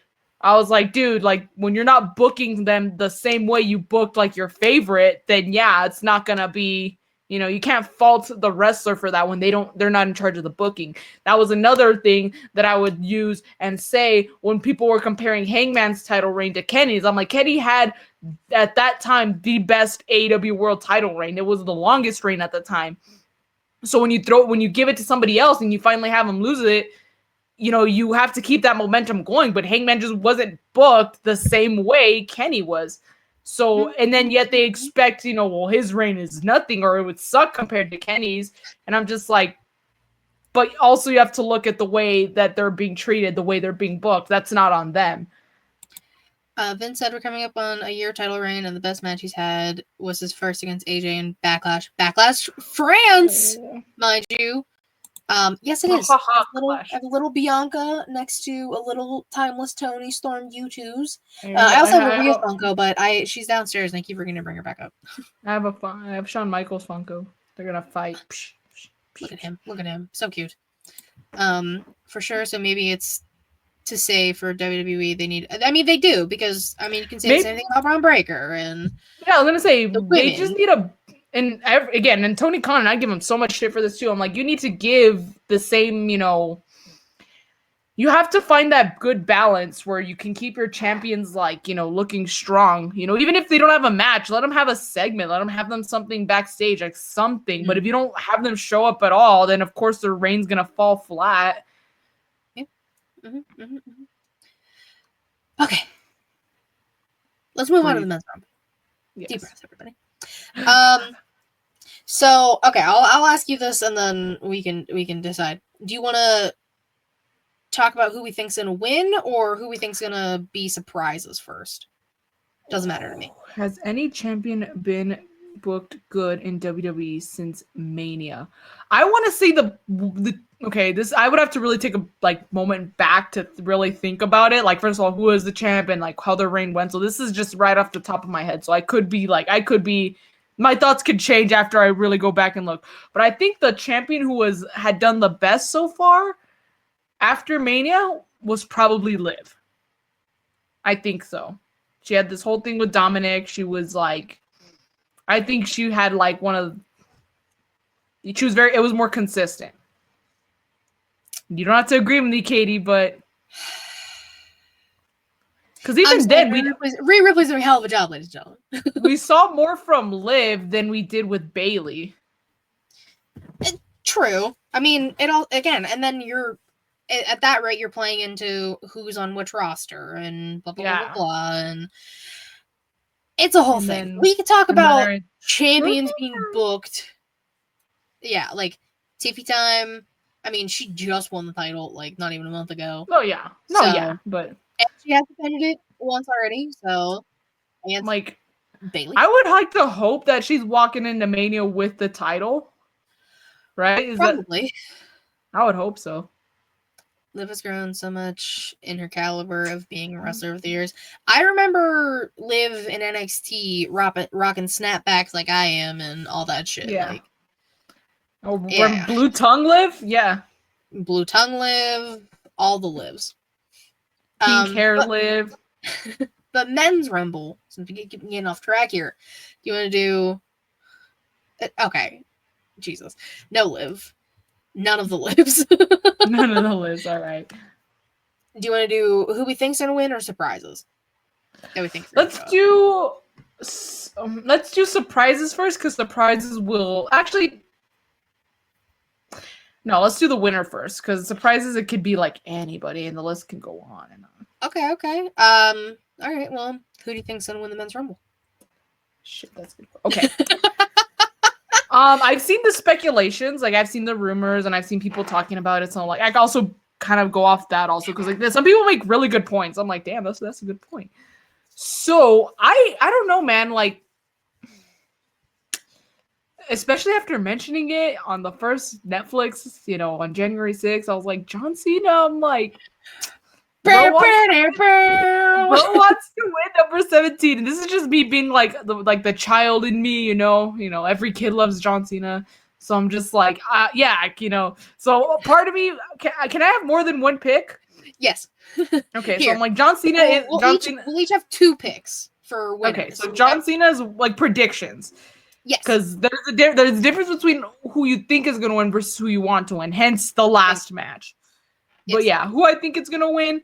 I was like, dude, like, when you're not booking them the same way you booked, like, your favorite, then yeah, it's not gonna be, you can't fault the wrestler for that when they're not in charge of the booking. That was another thing that I would use and say when people were comparing Hangman's title reign to Kenny's. I'm like, Kenny had at that time the best AEW world title reign. It was the longest reign at the time. So when you give it to somebody else and you finally have them lose it, you have to keep that momentum going. But Hangman just wasn't booked the same way Kenny was. So, and then yet they expect, his reign is nothing or it would suck compared to Kenny's. And I'm just like, but also you have to look at the way that they're being treated, the way they're being booked. That's not on them. Vince said we're coming up on a year title reign, and the best match he's had was his first against AJ in Backlash. Backlash France, mind you. Yes, it is. I have a little Bianca next to a little Timeless Tony Storm U2s. I also have a Rhea Funko, but she's downstairs, and I keep forgetting to bring her back up. I have Shawn Michaels Funko. They're gonna fight. Look at him. So cute. For sure. So maybe it's to say for WWE they need. I mean, they do, because you can say the same thing about Braun Breaker and. Yeah, I was gonna say they just need a. And Tony Khan, I give him so much shit for this too. I'm like, you need to give the same, you have to find that good balance where you can keep your champions like, looking strong. Even if they don't have a match, let them have a segment, let them have them something backstage, like something. But if you don't have them show up at all, then of course their reign's gonna fall flat. Yeah. Okay. Let's move on to the men's round. Yes. Deep breath, everybody. So okay, I'll ask you this, and then we can decide. Do you want to talk about who we think's gonna win, or who we think's gonna be surprises first? Doesn't matter to me. Has any champion been booked good in WWE since Mania? I want to see this. I would have to really take a moment back to really think about it. Like, first of all, who is the champ and like how their reign went. So this is just right off the top of my head. So I could be my thoughts could change after I really go back and look. But I think the champion who had done the best so far after Mania was probably Liv. I think so. She had this whole thing with Dominic. She was like, I think she had like it was more consistent. You don't have to agree with me, Katie, but because even then Rhea Ripley's doing a hell of a job, ladies and gentlemen. We saw more from Liv than we did with Bayley. True. I mean, it all again, and then you're at that rate, you're playing into who's on which roster and blah blah blah blah, and it's a whole thing. We could talk about champions being booked. Yeah, like Tiffy Time. I mean, she just won the title like not even a month ago. Oh yeah, but and she has defended it once already. So, like Bayley, I would like to hope that she's walking into Mania with the title. Right? Probably. I would hope so. Liv has grown so much in her caliber of being a wrestler over the years. I remember Liv in NXT rocking snapbacks like I am and all that shit. Yeah. Blue Tongue Liv? Yeah. Blue Tongue Liv. All the Livs. Pink hair Liv. But men's Rumble, since we keep getting off track here, do you want to do... Okay. Jesus. No Liv. None of the Livs. None of the Livs, all right. Do you want to do who we think's gonna win or surprises? That we think. Let's do surprises first, because surprises will actually. No, let's do the winner first, because surprises it could be like anybody, and the list can go on and on. Okay. All right. Well, who do you think's gonna win the men's Rumble? Shit, that's good. Okay. I've seen the speculations, like I've seen the rumors, and I've seen people talking about it. So like, I also kind of go off that also because like some people make really good points. I'm like, damn, that's a good point. So I don't know, man. Like, especially after mentioning it on the first Netflix, on January 6th, I was like, John Cena. I'm like, bro wants to win number 17, and this is just me being like the child in me, every kid loves John Cena, so I'm just like, so part of me, can I have more than one pick? Yes. Okay. Here. So I'm like, John Cena. We'll each have 2 picks for winners. Okay, so John Cena's like predictions. Yes. Because there's a difference between who you think is going to win versus who you want to win. Hence the last match. Yes. But yeah, who I think is going to win,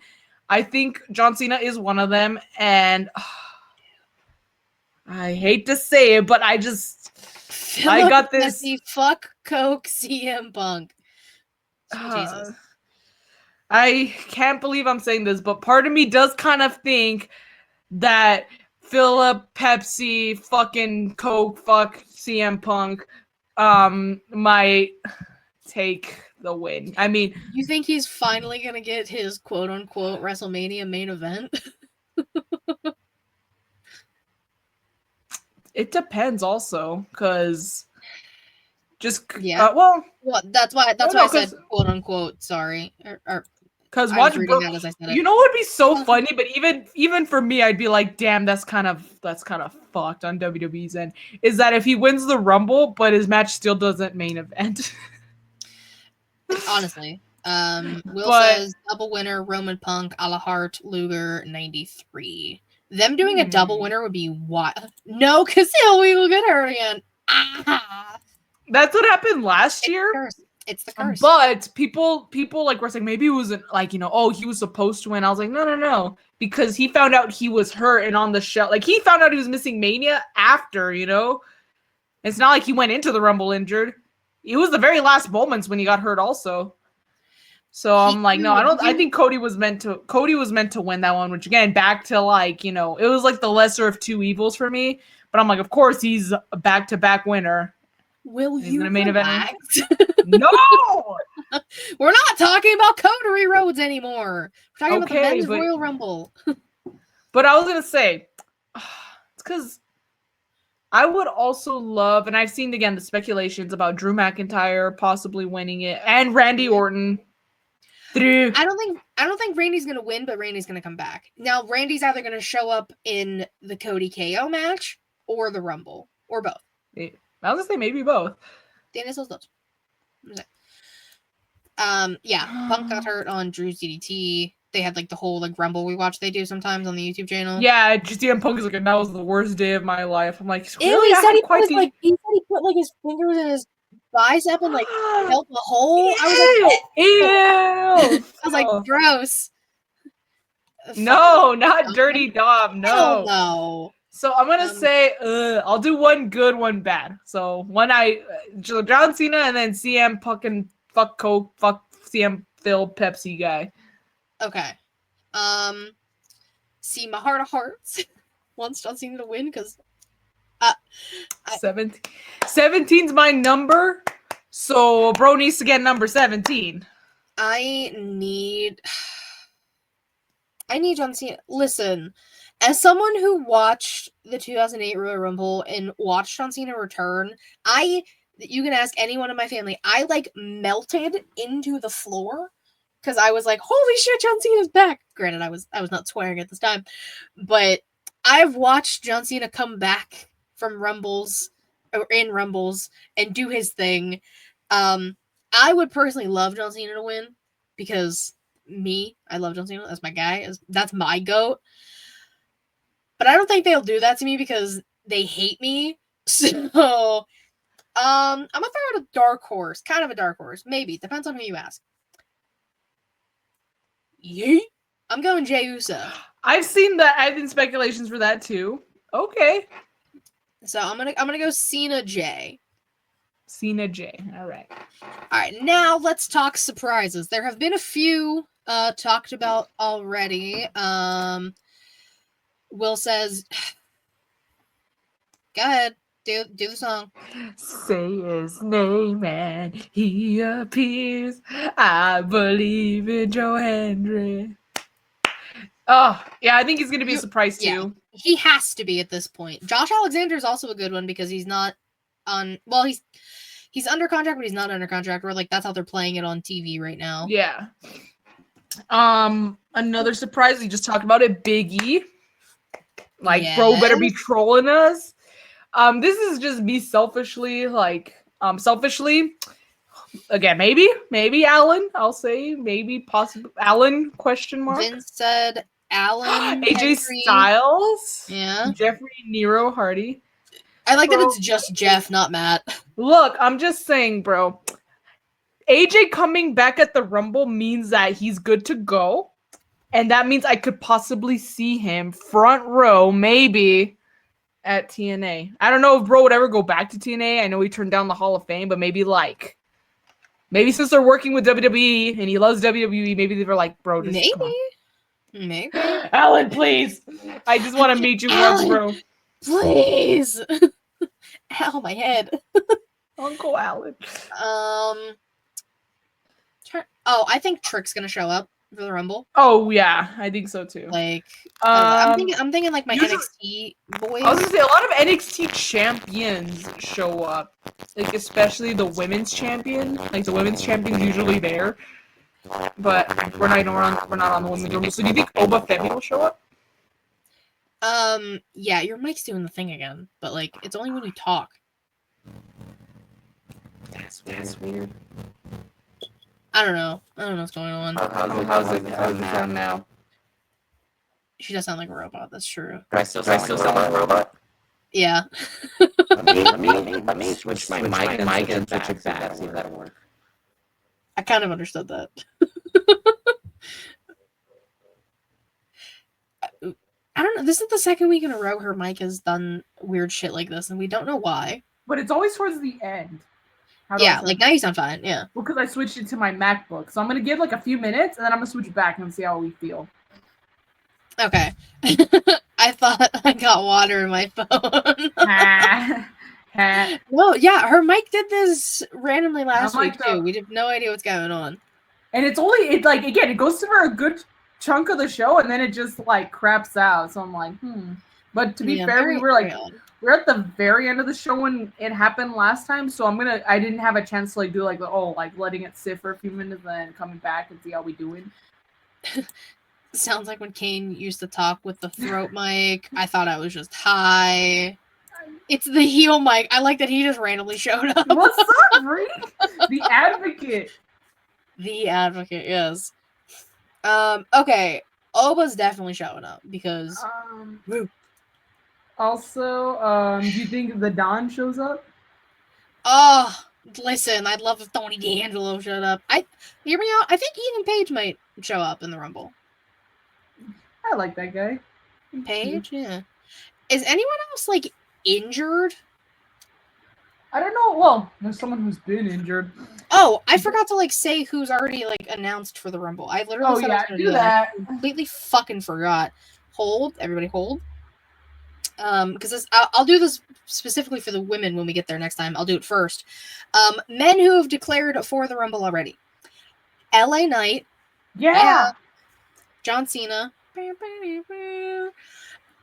I think John Cena is one of them. And I hate to say it, but I got this. Fuck Coke CM Punk. Jesus. I can't believe I'm saying this, but part of me does kind of think that Philip, Pepsi, fucking Coke, fuck CM Punk might take the win. I mean, you think he's finally gonna get his quote-unquote WrestleMania main event? It depends also, because well, that's why I said quote-unquote. Sorry, because watch, bro, that as I said it. What would be so funny, but even for me, I'd be like, damn, that's kind of fucked on WWE's end. Is that if he wins the Rumble, but his match still doesn't main event? Honestly, Will says double winner Roman Punk, a la Hart, Luger 93. Them doing a double winner would be wild. No, because we will get hurt again. That's what happened last year. It's the curse. But people like were saying maybe it wasn't like, oh, he was supposed to win. I was like, no, because he found out he was hurt and on the show, like he found out he was missing Mania after, It's not like he went into the Rumble injured. It was the very last moments when he got hurt also. So I'm like, no, I think Cody was meant to win that one, which again, back to like, it was like the lesser of two evils for me. But I'm like, of course he's a back-to-back winner. Will He's you gonna main event? No! We're not talking about Cody Rhodes anymore. We're talking about the men's but, Royal Rumble. But I was gonna say, it's because I would also love, and I've seen again the speculations about Drew McIntyre possibly winning it and Randy Orton. I don't think Randy's gonna win, but Randy's gonna come back. Now Randy's either gonna show up in the Cody KO match or the Rumble or both. I was gonna say maybe both. Dana says those. Punk got hurt on Drew's DDT. They had like the whole like Rumble we watch they do sometimes on the YouTube channel. Yeah, CM Punk is like, that was the worst day of my life. I'm like, really? He said he put like his fingers in his bicep and like felt the hole. I was like, ew. I was like, gross. No, not Dirty Dom. No. No. So I'm gonna say, I'll do one good, one bad. So John Cena and then CM Punk and fuck Coke, fuck CM Phil Pepsi guy. Okay. See, my heart of hearts wants John Cena to win because 17's my number, so bro needs to get number 17. I need John Cena. Listen, as someone who watched the 2008 Royal Rumble and watched John Cena return, you can ask anyone in my family, I like melted into the floor because I was like, holy shit, John Cena's back. Granted, I was not swearing at this time, but I've watched John Cena come back from Rumbles or in Rumbles and do his thing. I would personally love John Cena to win because I love John Cena. That's my guy. That's my GOAT. But I don't think they'll do that to me because they hate me. So, I'm gonna throw out a dark horse. Kind of a dark horse. Maybe. Depends on who you ask. Yeet. I'm going Jey Uso. I've seen speculations for that too. Okay. So I'm gonna go Cena Jey. Cena Jey. All right. Now let's talk surprises. There have been a few talked about already. Will says, "Go ahead, do the song." Say his name and he appears. I believe in Joe Hendry. Oh yeah, I think he's gonna be a surprise too. Yeah, he has to be at this point. Josh Alexander is also a good one because he's not on. Well, he's under contract, but he's not under contract. Or like that's how they're playing it on TV right now. Yeah. Another surprise we just talked about it, Big E. Like, bro, better be trolling us. This is just me selfishly, again, maybe Alan. I'll say maybe possibly Alan ? Vince said Alan. AJ Henry. Styles. Yeah. Jeffrey Nero Hardy. I like that it's just Jeff, not Matt. Look, I'm just saying, bro. AJ coming back at the Rumble means that he's good to go. And that means I could possibly see him front row, maybe, at TNA. I don't know if bro would ever go back to TNA. I know he turned down the Hall of Fame, but maybe since they're working with WWE and he loves WWE, maybe they were like, bro, just maybe. Alan, please. I just want to meet you once, bro. Please. Ow, my head. Uncle Alan. I think Trick's gonna show up for the Rumble. Oh yeah, I think so too. Like, I'm thinking like my NXT boys. I was gonna say a lot of NXT champions show up, like especially the women's champion. Like the women's champion's usually there, but we're not on the women's Rumble. So do you think Oba Femi will show up? Yeah, your mic's doing the thing again, but like it's only when you talk. That's weird. I don't know what's going on. How's it sound now? She does sound like a robot. That's true. Do I still sound like a robot? Yeah. Let me switch my mic and switch it back. See if that'll work. I kind of understood that. I don't know. This is the second week in a row her mic has done weird shit like this, and we don't know why. But it's always towards the end. How do I Yeah, sound? like now you sound fine. Yeah. Well, because I switched it to my MacBook. So I'm going to give like a few minutes and then I'm going to switch back and see how we feel. Okay. I thought I got water in my phone. Well, yeah, her mic did this randomly last week too. We have no idea what's going on. And it's like, again, it goes for a good chunk of the show and then it just like craps out. So I'm like, But to be fair, we're at the very end of the show when it happened last time. So I didn't have a chance to like do like letting it sit for a few minutes and then coming back and see how we doing. Sounds like when Kane used to talk with the throat mic. I thought I was just high. It's the heel mic. I like that he just randomly showed up. What's up, Reek? The advocate. The advocate, yes. Okay. Oba's definitely showing up because also, do you think the Don shows up? Oh, listen, I'd love if Tony D'Angelo showed up. Hear me out. I think Ethan Page might show up in the Rumble. I like that guy. Page, yeah. Is anyone else like injured? I don't know. Well, there's someone who's been injured. Oh, I forgot to like say who's already like announced for the Rumble. I literally said I was gonna do that. I completely fucking forgot. Hold, everybody, hold. Because I'll do this specifically for the women when we get there next time. I'll do it first. Men who have declared for the Rumble already: LA Knight, yeah. John Cena,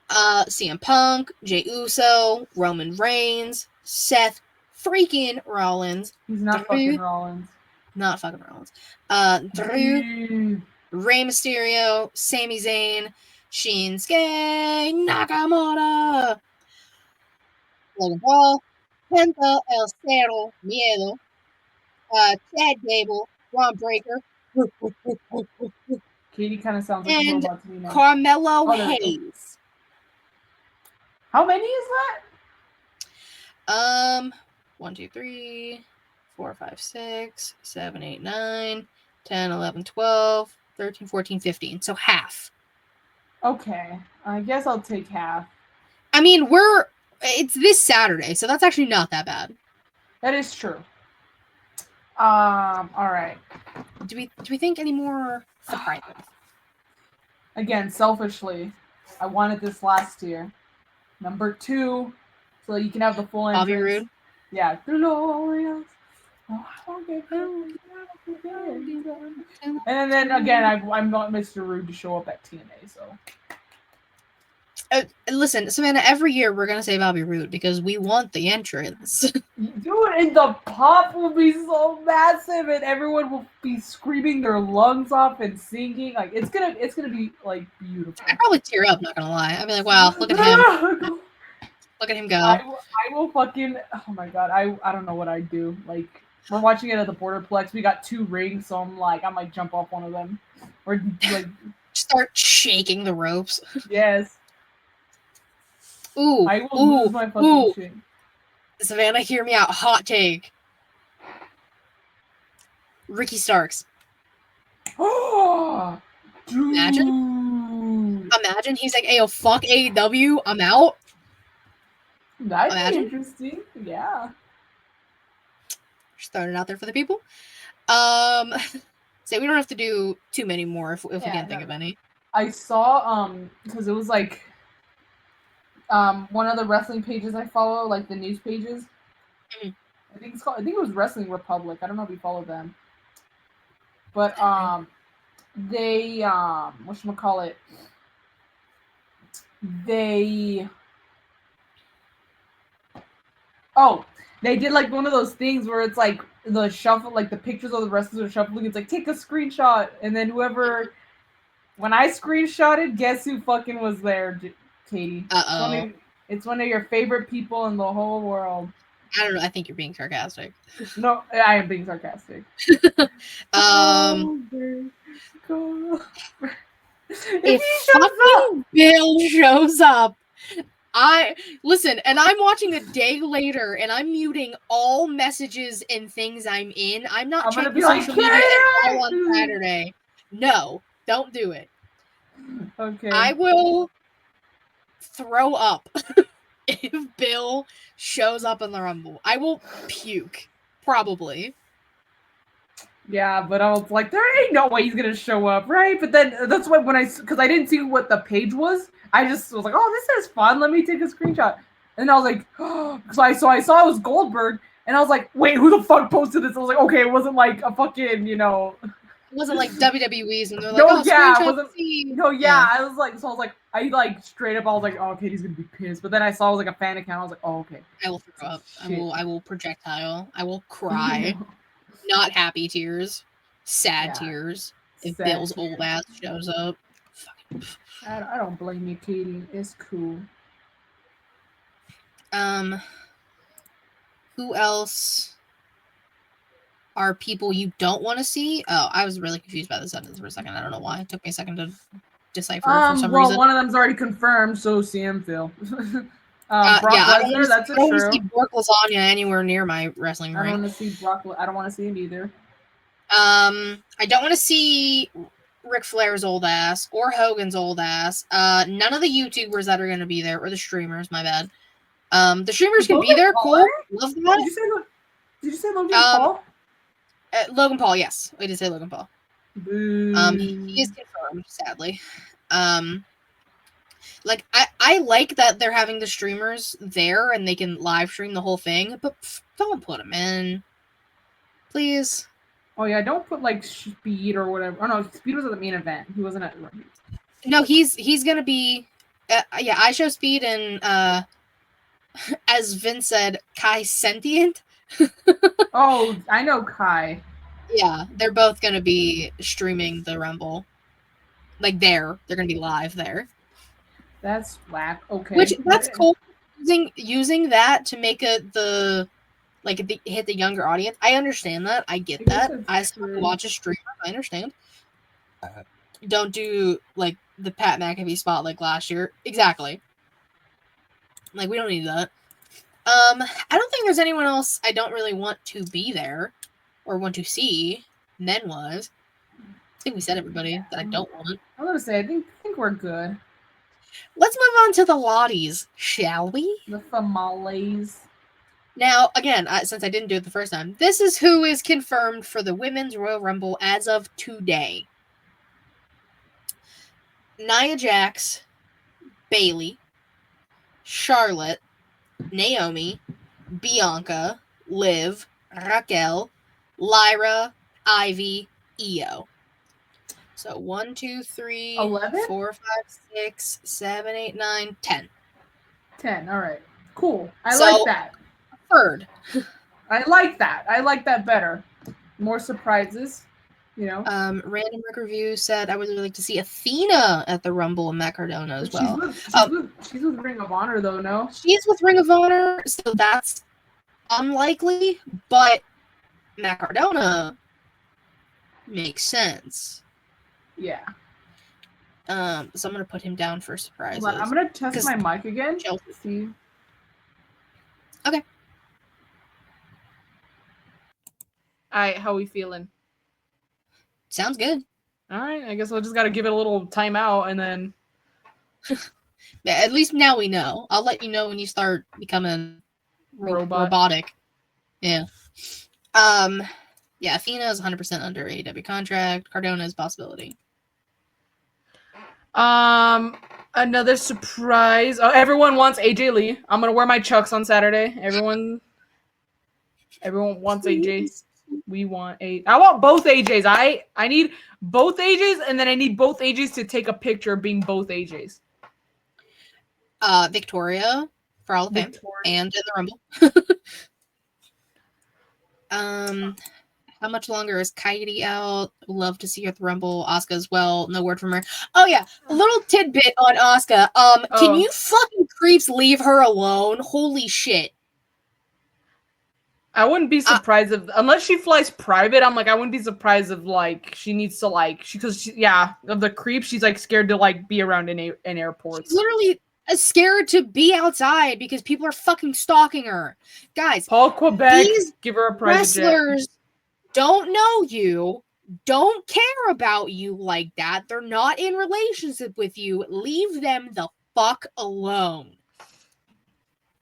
CM Punk, Jey Uso, Roman Reigns, Seth freaking Rollins. He's not fucking Rollins. Not fucking Rollins. Drew, Rey Mysterio, Sami Zayn, Shinsuke Nakamura, Logan Paul, Penta El Cerro Miedo, Chad Gable, Ron Breaker, Katie kind of sounds like a robot to me now. Carmelo Hayes. How many is that? 1, 2, 3, 4, 5, 6, 7, 8, 9, 10, 11, 12, 13, 14, 15. So half. Okay. I guess I'll take half. I mean, it's this Saturday, so that's actually not that bad. That is true. All right. Do we think any more surprises? Again, selfishly, I wanted this last year. Number 2, so you can have the full entrance. Bobby Roode? Yeah. Glorious. And then again, I want Mr. Rude to show up at TNA. So, listen, Savannah. Every year we're gonna say Bobby Roode because we want the entrance. Dude, and the pop will be so massive, and everyone will be screaming their lungs off and singing. Like it's gonna be like beautiful. I'd probably tear up. Not gonna lie. I'd be like, wow, look at him. Look at him go. I will fucking. Oh my god. I don't know what I'd do. Like. We're watching it at the Borderplex. We got 2 rings, so I might jump off one of them. Or, like... Start shaking the ropes. Yes. Ooh. I will lose my fucking shit. Savannah, hear me out. Hot take. Ricky Starks. Oh, dude. Imagine he's like, "Ayo, fuck AEW. I'm out." That'd be interesting. Yeah. Just throwing it out there for the people. So we don't have to do too many more if we can't think of any. I saw because it was like one of the wrestling pages I follow, like the news pages. Mm-hmm. I think it was Wrestling Republic. I don't know if you follow them. But they whatchamacallit, they did like one of those things where it's like the shuffle, like the pictures of the wrestlers are shuffling. It's like take a screenshot, and then whoever. When I screenshotted, guess who fucking was there, Katie? Uh-oh. It's one of your favorite people in the whole world. I don't know. I think you're being sarcastic. No, I am being sarcastic. If fucking Bill shows up, Listen, and I'm watching a day later, and I'm muting all messages and things I'm in. I'm not gonna checking be like, social media at all on "Carter!" Saturday. No, don't do it. Okay. I will throw up if Bill shows up in the Rumble. I will puke, probably. Yeah, but I was like, there ain't no way he's gonna show up, right? But then that's why because I didn't see what the page was, I just was like, oh, this is fun. Let me take a screenshot. And I was like, oh, so I saw it was Goldberg, and I was like, wait, who the fuck posted this? I was like, okay, it wasn't like a fucking, It wasn't like WWE's, and they're like, no, oh, yeah, it screenshot wasn't. feed. No, yeah, I was like, I like straight up, I was like, oh, okay, he's gonna be pissed. But then I saw it was like a fan account. I was like, oh, okay. I will throw up. Shit. I will projectile. I will cry. Not happy tears, sad tears. If Sad Bill's tears. old ass shows up. I don't blame you, Katie. It's cool. Who else are people you don't want to see? Oh, I was really confused by the sentence for a second. I don't know why. It took me a second to decipher for some reason. One of them's already confirmed, so CM Phil. Yeah, Brock Lesnar, that's I don't want true. to see Brock Lasagna anywhere near my wrestling I don't ring. want to see Brock. I don't want to see him either. I don't want to see Ric Flair's old ass or Hogan's old ass. None of the YouTubers that are going to be there, or the streamers, my bad. The streamers can be there, cool. Love that. Did you say Logan Paul? Logan Paul, yes. I did say Logan Paul. He is confirmed, sadly. Like, I like that they're having the streamers there and they can live stream the whole thing, but don't put them in. Please. Oh, yeah, don't put, like, Speed or whatever. Oh, no, Speed was at the main event. He wasn't at... No, he's going to be... yeah, I show Speed and, as Vince said, Kai Sentient. Oh, I know Kai. Yeah, they're both going to be streaming the Rumble. Like, they're going to be live there. That's whack. Okay. Which, that's cool. Using that to make hit the younger audience. I understand that. I get that. I still watch a streamer. I understand. Don't do, like, the Pat McAfee spot like last year. Exactly. Like, we don't need that. I don't think there's anyone else I don't really want to be there or want to see. Then was. I think we said everybody that I don't want. I'm gonna say I think we're good. Let's move on to the Lotties, shall we? The Famales. Now, again, since I didn't do it the first time, this is who is confirmed for the Women's Royal Rumble as of today. Nia Jax, Bayley, Charlotte, Naomi, Bianca, Liv, Raquel, Lyra, Ivy, Io. So 1, 2, 3, 11? 4, 5, 6, 7, 8, 9, 10. 10. All right. Cool. I like that. Third. I like that. I like that better. More surprises, you know. Random Rick Review said I would really like to see Athena at the Rumble and Matt Cardona as well. She's with Ring of Honor though, no? She's with Ring of Honor, so that's unlikely, but Matt Cardona makes sense. Yeah. So I'm gonna put him down for surprises. Hold on, I'm gonna test my mic again. See. Okay. Alright, how we feeling? Sounds good. Alright, I guess I just gotta give it a little timeout and then Yeah, at least now we know. I'll let you know when you start becoming robotic. Yeah. Yeah, Athena is 100% under AEW contract. Cardona is a possibility. Another surprise. Oh, everyone wants AJ Lee. I'm gonna wear my Chucks on Saturday. Everyone wants AJ. I want both AJs. I need both AJs, and then I need both AJs to take a picture of being both AJs. Victoria for all of them and in the Rumble. How much longer is Cody out? Love to see her at the Rumble. Asuka as well. No word from her. Oh yeah, a little tidbit on Asuka. Can you fucking creeps leave her alone? Holy shit. I wouldn't be surprised if, unless she flies private, I wouldn't be surprised if, like, she needs to, like, of the creep, she's, like, scared to, like, be around in airports. She's literally scared to be outside because people are fucking stalking her. Guys, Paul Quebec, these give her a private jet. wrestlers don't know you, don't care about you like that. They're not in relationship with you. Leave them the fuck alone.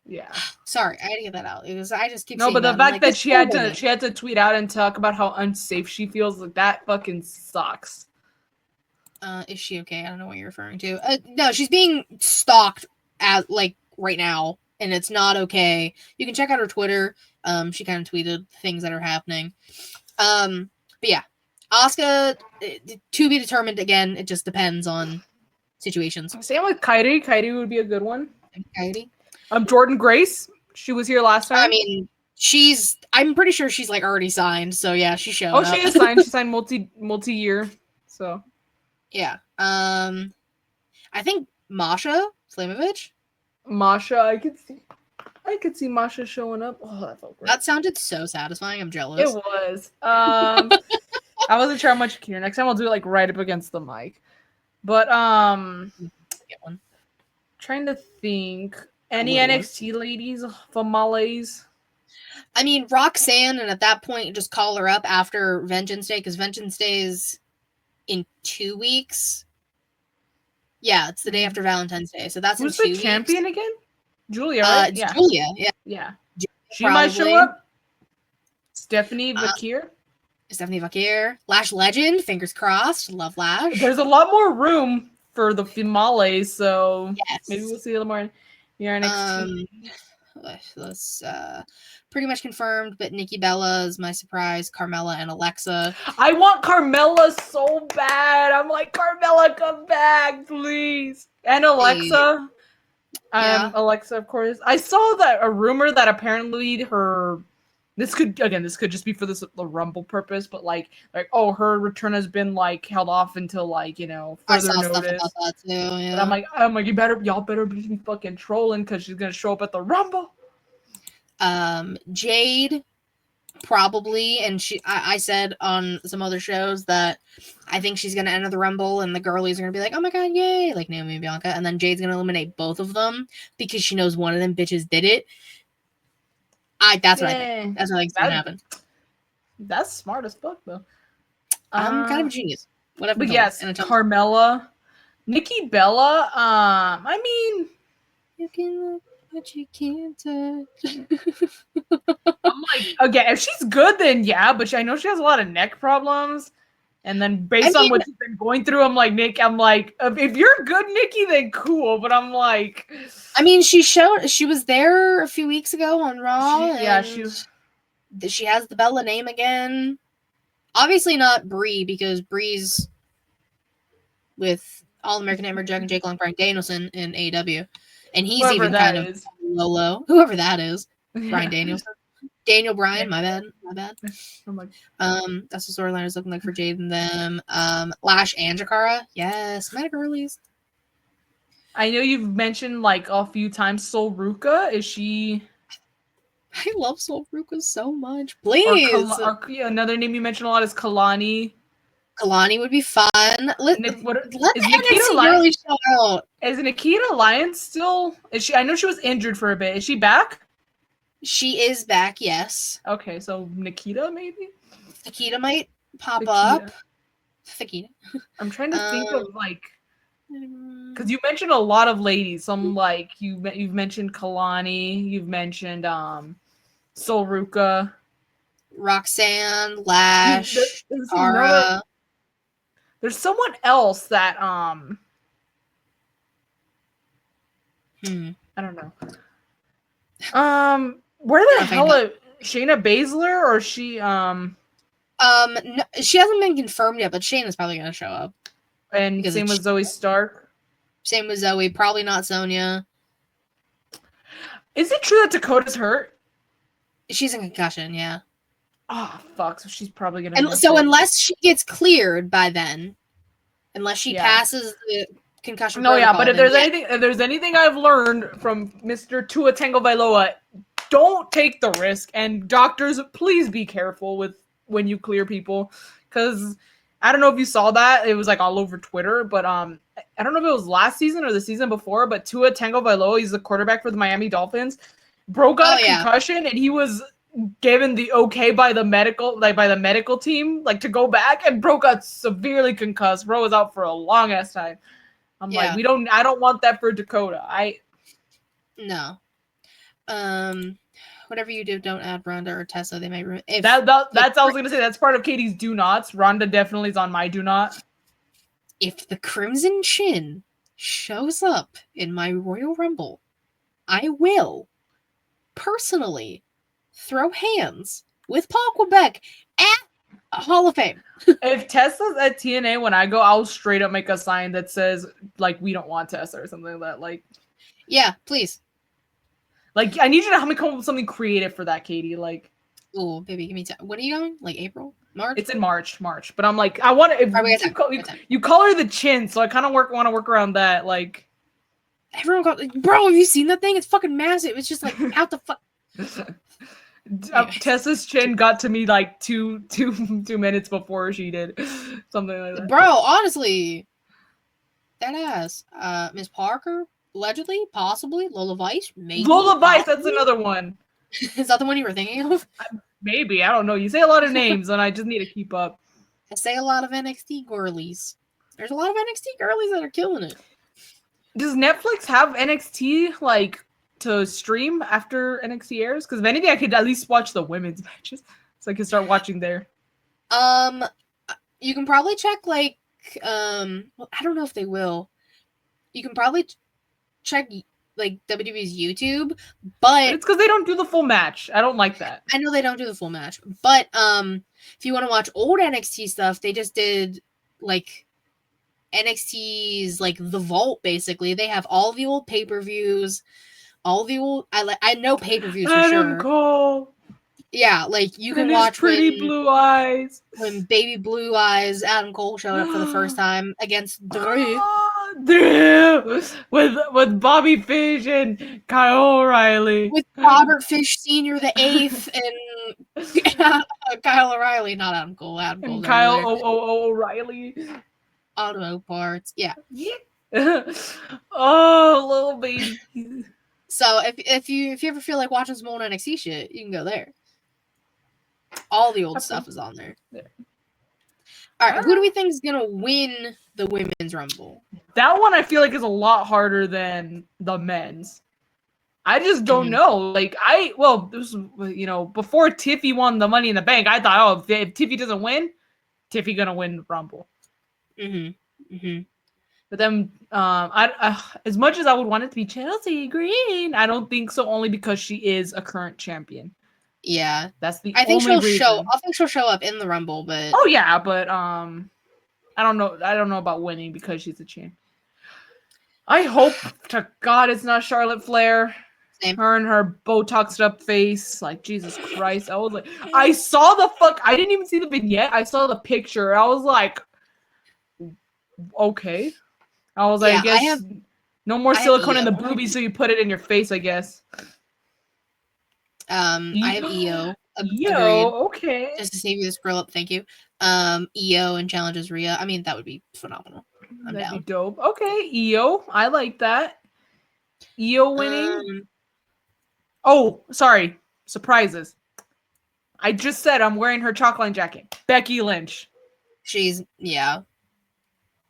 Yeah. Sorry, I had to get that out. I just keep No, saying but the that. fact that this she poor had woman. to tweet out and talk about how unsafe she feels, like that fucking sucks. Is she okay? I don't know what you're referring to. No, she's being stalked at right now, and it's not okay. You can check out her Twitter. She kind of tweeted things that are happening. But yeah, Asuka, to be determined again. It just depends on situations. Same with Kairi. Kairi would be a good one. Kairi. Jordan Grace. She was here last time. I mean, I'm pretty sure she's already signed. So yeah, she's showing up. She is signed. She signed multi-year. So yeah. I think Masha Slamovich. Masha, I could see Masha showing up. Oh, that felt great. That sounded so satisfying. I'm jealous. It was. I wasn't sure how much you can hear. Next time I'll do it right up against the mic. But Get one. Trying to think. Any NXT ladies from Malays? I mean, Roxanne, and at that point, just call her up after Vengeance Day, because Vengeance Day is in 2 weeks. Yeah, it's the day after Valentine's Day, so that's Who's in 2 the weeks. champion again? Julia, right? It's Julia, yeah. Yeah. Julia, She might show up. Stephanie Vakir. Stephanie Vakir. Lash Legend, fingers crossed. Love Lash. There's a lot more room for the Malays, so yes. Maybe we'll see a little more in NXT. That's pretty much confirmed, but Nikki Bella is my surprise. Carmella and Alexa. I want Carmella so bad. I'm like, Carmella, come back, please. And Alexa. Yeah. Alexa, of course. I saw that a rumor that apparently this could just be for the Rumble purpose, but her return has been held off until further I saw notice. Stuff about that too. Yeah. And I'm like, y'all better be fucking trolling because she's gonna show up at the Rumble. Jade, probably, and I said on some other shows that I think she's gonna enter the Rumble, and the girlies are gonna be like, "Oh my god, yay!" Like Naomi and Bianca, and then Jade's gonna eliminate both of them because she knows one of them bitches did it. That's what I think. That's what I think's gonna happen. That's smart as fuck, though. I'm kind of a genius. Whatever. But yes, Carmella, Nikki Bella. I mean, you can look, but you can't touch. I'm like, okay, if she's good, then yeah. But I know she has a lot of neck problems. And then based on what she's been going through, I'm like, Nick, if you're good, Nikki, then cool. But I'm like, I mean, she was there a few weeks ago on Raw. She has the Bella name again. Obviously not Brie, because Brie's with All-American Hammer Jack and Jake Long, Bryan Danielson in AEW. And he's whoever even kind of low. Whoever that is. Bryan Danielson. Daniel Bryan, my bad. I'm like, that's the storyline is looking like for Jade and them. Lash and Jakara. Yes, my girlies. I know you've mentioned a few times Sol Ruka. Is she? I love Sol Ruka so much. Please. Another name you mentioned a lot is Kalani. Kalani would be fun. Let the Nikita Lyons show out. Is Nikita Lyons still? Is she? I know she was injured for a bit. Is she back? She is back, yes. Okay, so Nikita maybe? Nikita might pop up. Nikita. I'm trying to think of because you mentioned a lot of ladies. Some you've mentioned Kalani, you've mentioned Sol Ruka, Roxanne, Lash, Cara. There's someone else that I don't know. Where the hell is Shayna Baszler, or she no, she hasn't been confirmed yet, but Shayna's probably gonna show up. And same with Zoe Stark. Same with Zoe, probably not Sonya. Is it true that Dakota's hurt? She's in concussion, yeah. Oh fuck! So she's probably gonna. And so unless she gets cleared by then, unless she passes the concussion. No, yeah, but if there's anything I've learned from Mr. Tua Tagovailoa, don't take the risk. And doctors, please be careful with when you clear people, because I don't know if you saw that. It was like all over Twitter, but I don't know if it was last season or the season before, but Tua Tagovailoa, he's the quarterback for the Miami Dolphins, got a concussion and he was given the okay by the medical team, like to go back, and bro got severely concussed. Bro was out for a long ass time. I'm like, I don't want that for Dakota. No. Whatever you do, don't add Rhonda or Tessa. They might ruin. That's I was gonna say. That's part of Katie's do nots. Rhonda definitely is on my do not. If the Crimson Chin shows up in my Royal Rumble, I will personally throw hands with Paul Quebec at Hall of Fame. If Tessa's at TNA when I go, I'll straight up make a sign that says like we don't want Tessa or something like that. Like, yeah, please. Like, I need you to help me come up with something creative for that, Katie. Like, oh, baby, give me time. When are you going? Like April, March? It's in March. But I'm like, I want to. You color the chin, so I kind of want to work around that. Like, everyone got, bro. Have you seen that thing? It's fucking massive. It's just like out the fuck. Tessa's chin got to me like two minutes before she did, something like that. Bro, honestly, that ass. Miss Parker. Allegedly, possibly, Lola Vice, maybe. Lola Vice, that's another one. Is that the one you were thinking of? Maybe, I don't know. You say a lot of names, and I just need to keep up. I say a lot of NXT girlies. There's a lot of NXT girlies that are killing it. Does Netflix have NXT, like, to stream after NXT airs? Because if anything, I could at least watch the women's matches, so I can start watching there. You can probably check, like, well, I don't know if they will. You can probably check like WWE's YouTube, but it's because they don't do the full match. I don't like that. I know they don't do the full match, but if you want to watch old NXT stuff, they just did like NXT's like The Vault. Basically, they have all the old pay-per-views, all the old. I know pay-per-views for Adam sure. Cole. Yeah, like you can watch Pretty Blue Eyes when Baby Blue Eyes Adam Cole showed up for the first time against Drew. With Bobby Fish and Kyle O'Reilly. With Robert Fish Sr. the 8th and Kyle O'Reilly, not Adam Cole. Adam Cole. And Kyle O'Reilly. Auto parts. Yeah. Oh, little baby. So if you ever feel like watching some old NXT shit, you can go there. All the old stuff is on there. All right, who do we think is gonna win the Women's Rumble? That one I feel like is a lot harder than the men's. I just don't know. Like this was, before Tiffy won the Money in the Bank, I thought, oh, if Tiffy doesn't win, Tiffy gonna win the Rumble. But then, as much as I would want it to be Chelsea Green, I don't think so. Only because she is a current champion. Yeah, that's the. I think only she'll reason. I think she'll show up in the Rumble, but oh yeah, but I don't know. I don't know about winning because she's a champ. I hope to God it's not Charlotte Flair. Same. Her and her Botoxed up face, like Jesus Christ. I was like, I saw the fuck. I didn't even see the vignette. I saw the picture. I was like, okay. I was like, I guess no more silicone in the boobies, so you put it in your face, I guess. I have EO. Okay. Just to save you the scroll up, thank you. EO and challenges Rhea. I mean, that would be phenomenal. That'd be dope. Okay, EO. I like that. EO winning. Oh, sorry. Surprises. I just said I'm wearing her chocolate jacket. Becky Lynch. She's,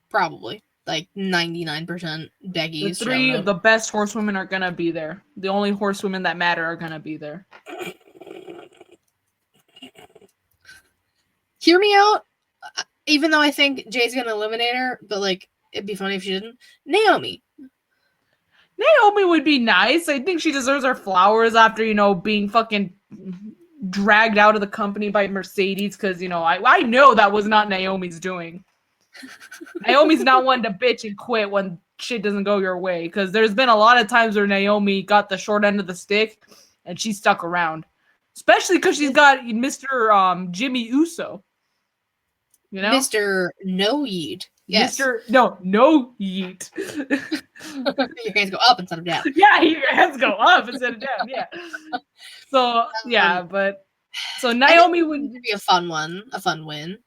probably. Like 99% Becky. The three of the best horsewomen are gonna be there. The only horsewomen that matter are gonna be there. Hear me out. Even though I think Jay's gonna eliminate her, but like it'd be funny if she didn't. Naomi would be nice. I think she deserves her flowers after being fucking dragged out of the company by Mercedes because I know that was not Naomi's doing. Naomi's not one to bitch and quit when shit doesn't go your way, because there's been a lot of times where Naomi got the short end of the stick and she stuck around, especially because she's got Mr. Jimmy Uso, Mr. No Yeet. Yes. No Yeet. Your hands go up instead of down. Yeah, your hands go up instead of down. Yeah. So so Naomi would be a fun one, a fun win.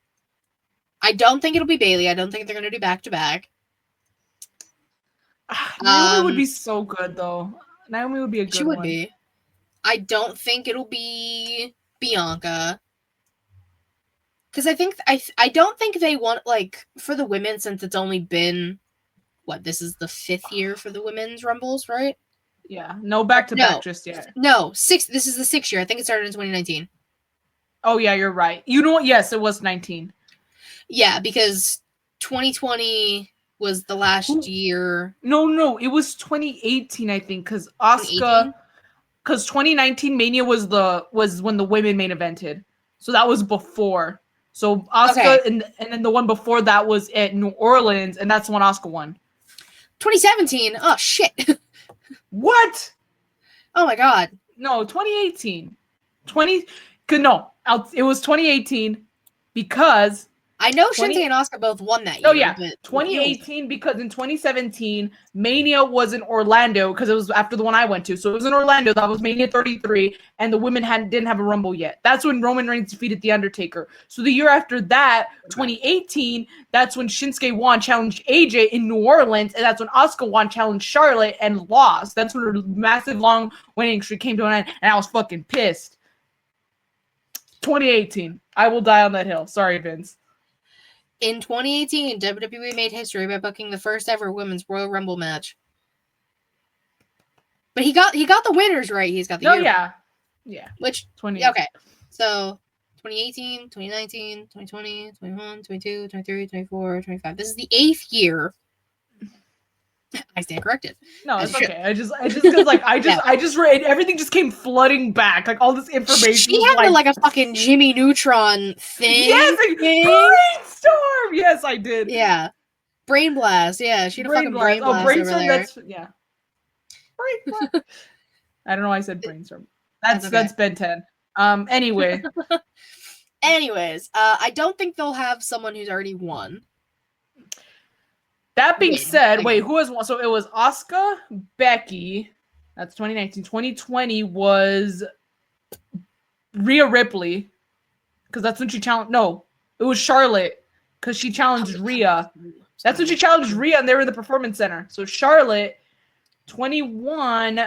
I don't think it'll be Bailey. I don't think they're gonna do back to back. Naomi would be so good though. Naomi would be a good She would one. be. I don't think it'll be Bianca. Because I don't think they want, like, for the women, since it's only been, this is the 5th year for the women's Rumbles, right? Yeah, no back to back just yet. No, this is the 6th year. I think it started in 2019. Oh yeah, you're right. You know what? Yes, it was 19. Yeah, because 2020 was the last year. No, it was 2018, I think, because Asuka, because 2019 Mania was when the women main evented, so that was before. So Asuka and then the one before that was at New Orleans, and that's when Asuka won. 2017. Oh shit. What? Oh my god. No, 2018. It was 2018 because I know Shinsuke and Asuka both won that year. Oh yeah, but 2018 because in 2017 Mania was in Orlando because it was after the one I went to. So it was in Orlando. That was Mania 33, and the women didn't have a Rumble yet. That's when Roman Reigns defeated The Undertaker. So the year after that, 2018, that's when Shinsuke won, challenged AJ in New Orleans, and that's when Asuka won, challenged Charlotte, and lost. That's when her massive long winning streak came to an end, and I was fucking pissed. 2018. I will die on that hill. Sorry, Vince. In 2018, WWE made history by booking the first ever women's Royal Rumble match. But he got the winners right. He's got the year. Yeah. Which 20. Okay. So 2018, 2019, 2020, 21, 22, 23, 24, 25. This is the 8th year. I stand corrected. No, it's okay. I just because like I just read everything just came flooding back. Like all this information. She had like a fucking Jimmy Neutron thing. Yes, brainstorm. Yes, I did. Yeah, brain blast. Yeah, she had a fucking brain blast. Oh, brainstorm. Over there. That's yeah. Brainstorm. I don't know why I said brainstorm. That's Ben 10. Anyway. Anyways, I don't think they'll have someone who's already won. That being said, who has won? So it was Asuka, Becky. That's 2019. 2020 was Rhea Ripley, because that's when she challenged. No, it was Charlotte, because she challenged Rhea. That's when she challenged Rhea, and they were in the Performance Center. So Charlotte, 21.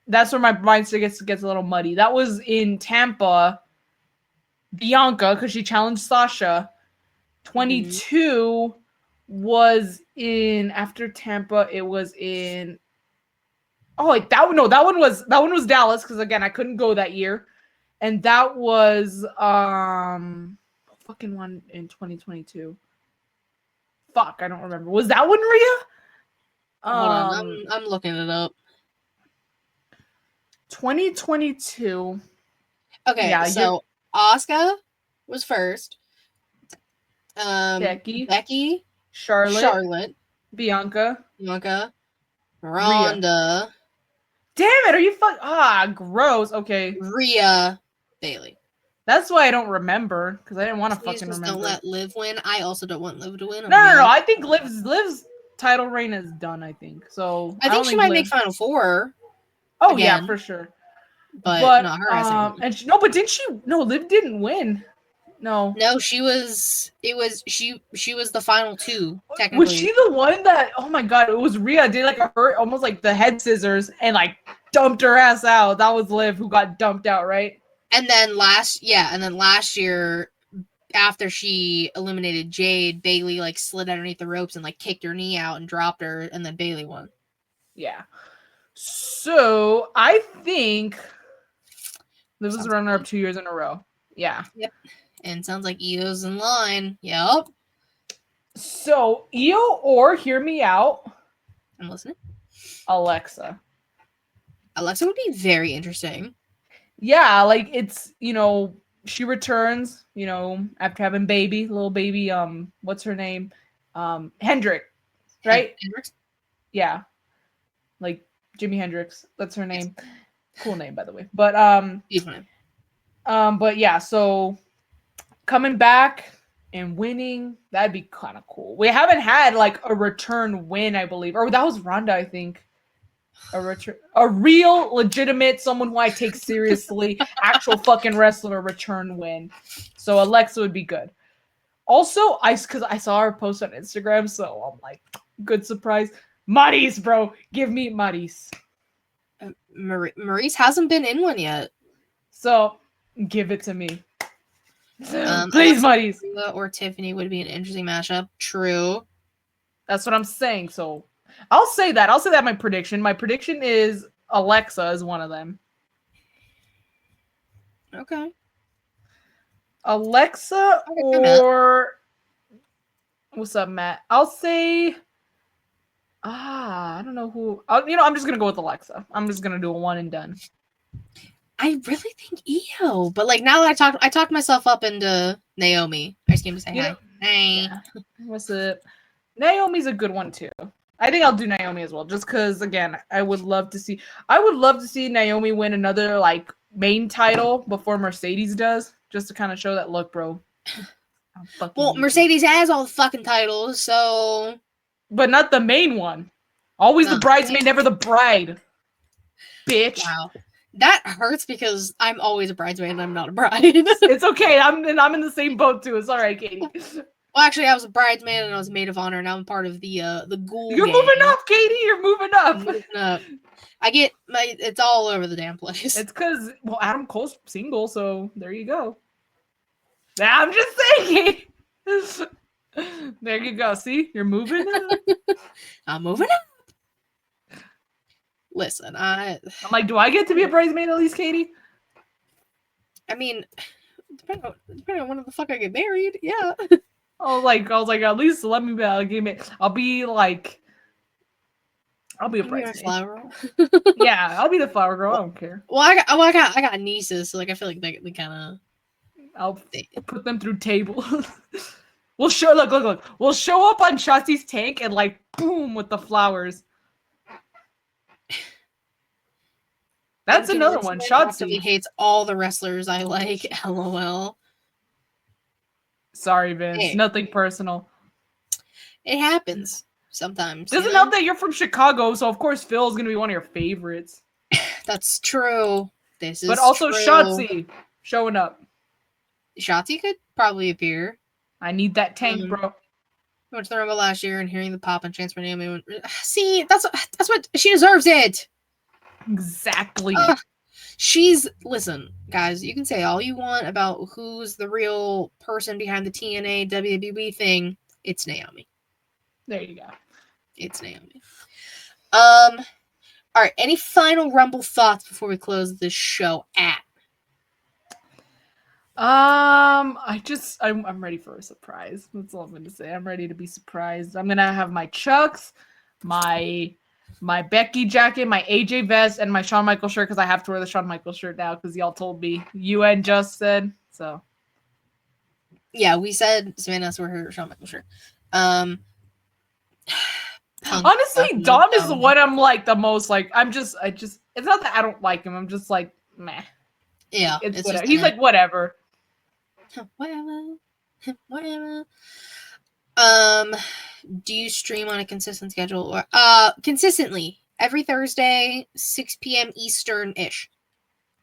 That's where my mind gets a little muddy. That was in Tampa. Bianca, because she challenged Sasha. 22 was in after Tampa. It was in. Oh, like that one. No, that one was Dallas, because again I couldn't go that year, and that was fucking one in 2022. Fuck, I don't remember. Was that one Rhea? Hold on, I'm looking it up. 2022. Okay, yeah, so Asuka was first. Becky, Charlotte, Bianca, Ronda. Damn it! Are you gross? Okay, Rhea, Bailey. That's why I don't remember, because I didn't want to fucking remember. Don't let Liv win. I also don't want Liv to win. No. I think Liv's title reign is done. I think so. I think she might make Final Four. Oh again. Yeah, for sure. But not her. But didn't she? No, Liv didn't win. No, she was. She was the final two. Technically, was she the one that? Oh my god, it was Rhea did like almost like the head scissors and like dumped her ass out. That was Liv who got dumped out, right? And then last year, after she eliminated Jade, Bailey like slid underneath the ropes and like kicked her knee out and dropped her, and then Bailey won. Yeah. So I think Liv was runner up 2 years in a row. Yeah. Yep. And sounds like Io's in line. Yep. So Io or hear me out. I'm listening. Alexa would be very interesting. Yeah, like it's, she returns, after having little baby, what's her name? Hendrick, right? Hendricks? Yeah. Like Jimi Hendrix. That's her name. Yes. Cool name, by the way. But he's fine. But yeah, so coming back and winning, that'd be kind of cool. We haven't had like a return win, I believe. Or that was Ronda, I think. A real legitimate someone who I take seriously, actual fucking wrestler return win. So Alexa would be good. Also, because I saw her post on Instagram, so I'm like, good surprise. Maris, bro. Give me Maris. Maurice hasn't been in one yet. So, give it to me. Alexa Please, Maris. or Tiffany would be an interesting mashup. True. That's what I'm saying. So, I'll say that. I'll say that my prediction. My prediction is Alexa is one of them. Okay. Alexa or... What's up, Matt? I'll say... I don't know who... I'm just going to go with Alexa. I'm just going to do a one and done. I really think Io, but like now that I talked myself up into Naomi. I just came to say hi. Hey. Yeah. What's up? Naomi's a good one too. I think I'll do Naomi as well, just because again, I would love to see Naomi win another like main title before Mercedes does, just to kind of show that look, bro. Well, Mercedes has all the fucking titles, so but not the main one. Always the bridesmaid, never the bride. Bitch. Wow. That hurts because I'm always a bridesmaid and I'm not a bride. It's okay. I'm in the same boat too. It's all right, Katie. Well, actually, I was a bridesmaid and I was maid of honor, and I'm part of the ghoul. You're gang. moving up, Katie. You're moving up. I'm moving up. I get it's all over the damn place. It's because Adam Cole's single, so there you go. I'm just saying. There you go. See, you're moving up. I'm moving up. Listen, I'm like, do I get to be a bridesmaid at least, Katie? I mean, depending on when the fuck I get married, yeah. I was like, at least let me give me. I'll be a bridesmaid. Flower girl. Yeah, I'll be the flower girl. I don't care. Well, I got nieces, so like I feel like they kind of. I'll put them through tables. We'll show. Look. We'll show up on Shotzi's tank and like boom with the flowers. That's another one. Shotzi hates all the wrestlers I like. LOL. Sorry, Vince. Hey. Nothing personal. It happens sometimes. Doesn't help that you're from Chicago, so of course Phil's gonna be one of your favorites. That's true. But also true. Shotzi showing up. Shotzi could probably appear. I need that tank, bro. I went to the Rumble last year and hearing the pop and chance for Naomi. See, that's what she deserves it. Exactly. Listen, guys, you can say all you want about who's the real person behind the TNA WWE thing. It's Naomi. There you go. It's Naomi. All right. Any final Rumble thoughts before we close this show at? I'm ready for a surprise. That's all I'm going to say. I'm ready to be surprised. I'm going to have my Chucks, my Becky jacket, my AJ vest, and my Shawn Michaels shirt because I have to wear the Shawn Michaels shirt now because y'all told me. You and just said so. Yeah, we said Savannah has to wear her Shawn Michaels shirt. Honestly, Dom is the one I'm like the most like. It's not that I don't like him. I'm just like meh. Yeah, it's whatever. He's like whatever. Whatever. Do you stream on a consistent schedule or consistently every Thursday, 6 p.m. Eastern-ish?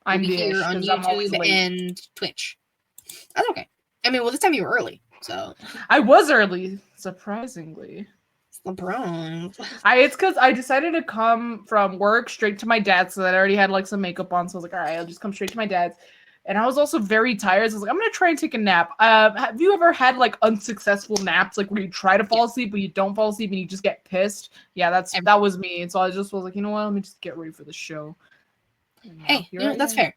I'm here on YouTube and Twitch. That's okay. I mean, well, this time you were early, so I was early, surprisingly. LeBron. It's because I decided to come from work straight to my dad's, so that I already had like some makeup on. So I was like, all right, I'll just come straight to my dad's. And I was also very tired. So I was like, I'm gonna try and take a nap. Have you ever had like unsuccessful naps, like where you try to fall asleep but you don't fall asleep and you just get pissed? Yeah, that was me. And so I just was like, you know what? Let me just get ready for the show. Hey, that's fair.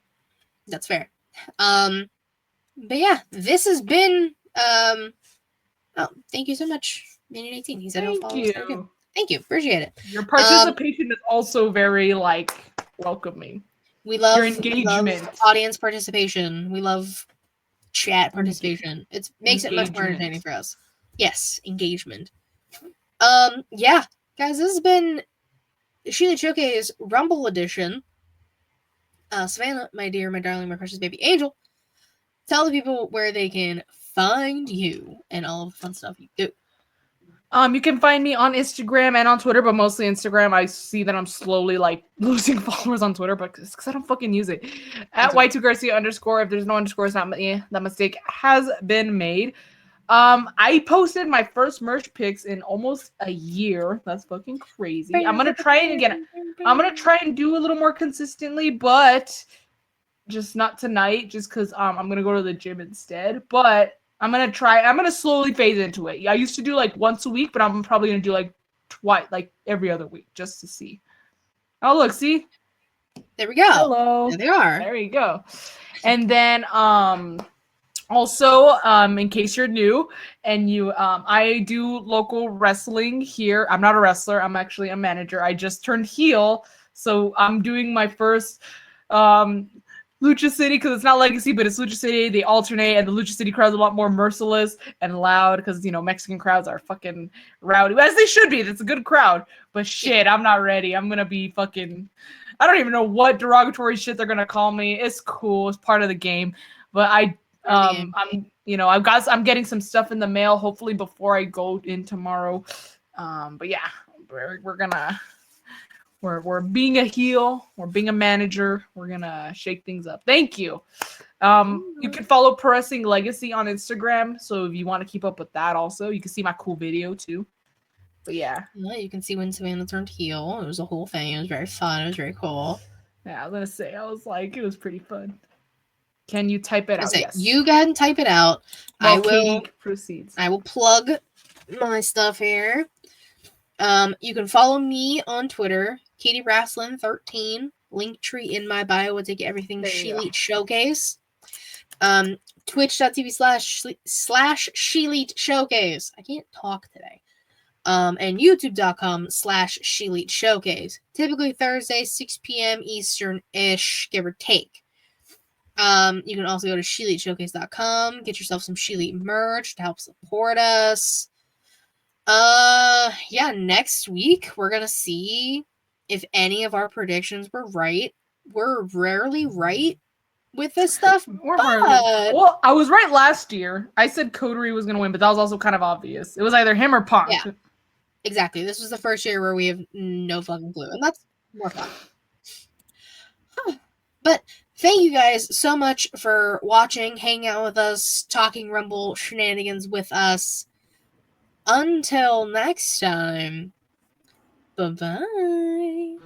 That's fair. But yeah, this has been thank you so much, Minion 18. He said he'll follow us. Thank you. Appreciate it. Your participation is also very like welcoming. We love your engagement. We love audience participation. We love chat participation. It makes it much more entertaining for us. Yes, engagement. Yeah, guys, this has been ShElite Showcase Rumble Edition. Savannah, my dear, my darling, my precious baby angel, tell the people where they can find you and all of the fun stuff you do. You can find me on Instagram and on Twitter, but mostly Instagram. I see that I'm slowly like losing followers on Twitter, but it's because I don't fucking use it. At Y2Garcia_. If there's no underscore, it's not me. That mistake has been made. I posted my first merch pics in almost a year. That's fucking crazy. I'm gonna try it again. I'm gonna try and do a little more consistently, but just not tonight, just because I'm gonna go to the gym instead. But I'm gonna slowly phase into it. I used to do like once a week, but I'm probably gonna do like twice, like every other week, just to see. Oh, look, see? There we go. Hello. There they are. There you go. And then also, in case you're new and you I do local wrestling here. I'm not a wrestler, I'm actually a manager. I just turned heel, so I'm doing my first Lucha City, because it's not Legacy, but it's Lucha City. They alternate, and the Lucha City crowd's a lot more merciless and loud, because Mexican crowds are fucking rowdy, as they should be. That's a good crowd. But shit, I'm not ready. I'm gonna be fucking, I don't even know what derogatory shit they're gonna call me. It's cool. It's part of the game. But I'm getting some stuff in the mail, hopefully before I go in tomorrow. But yeah, we're being a heel, we're being a manager, we're gonna shake things up. Thank you. You can follow Pro Wrestling Legacy on Instagram, so if you want to keep up with that, also you can see my cool video too. But yeah, you can see when Savannah turned heel. It was a whole thing. It was very fun. It was very cool. Yeah, I was like, it was pretty fun. Can you type it out? Yes. You go ahead and type it out. While Katie proceeds. I will plug my stuff here. You can follow me on Twitter, Katie Wrasslin 13. Linktree in my bio will take everything ShElite Showcase. Twitch.tv/ShElite Showcase. I can't talk today. And YouTube.com/ShElite Showcase. Typically Thursday, 6 p.m. Eastern-ish, give or take. You can also go to ShEliteShowcase.com, get yourself some ShElite merch to help support us. Yeah, next week we're gonna see if any of our predictions were right. We're rarely right with this stuff. Well, I was right last year. I said Cody was gonna win, but that was also kind of obvious. It was either him or Punk. Yeah, exactly. This was the first year where we have no fucking clue, and that's more fun. But thank you guys so much for watching, hanging out with us, talking Rumble shenanigans with us. Until next time, bye-bye.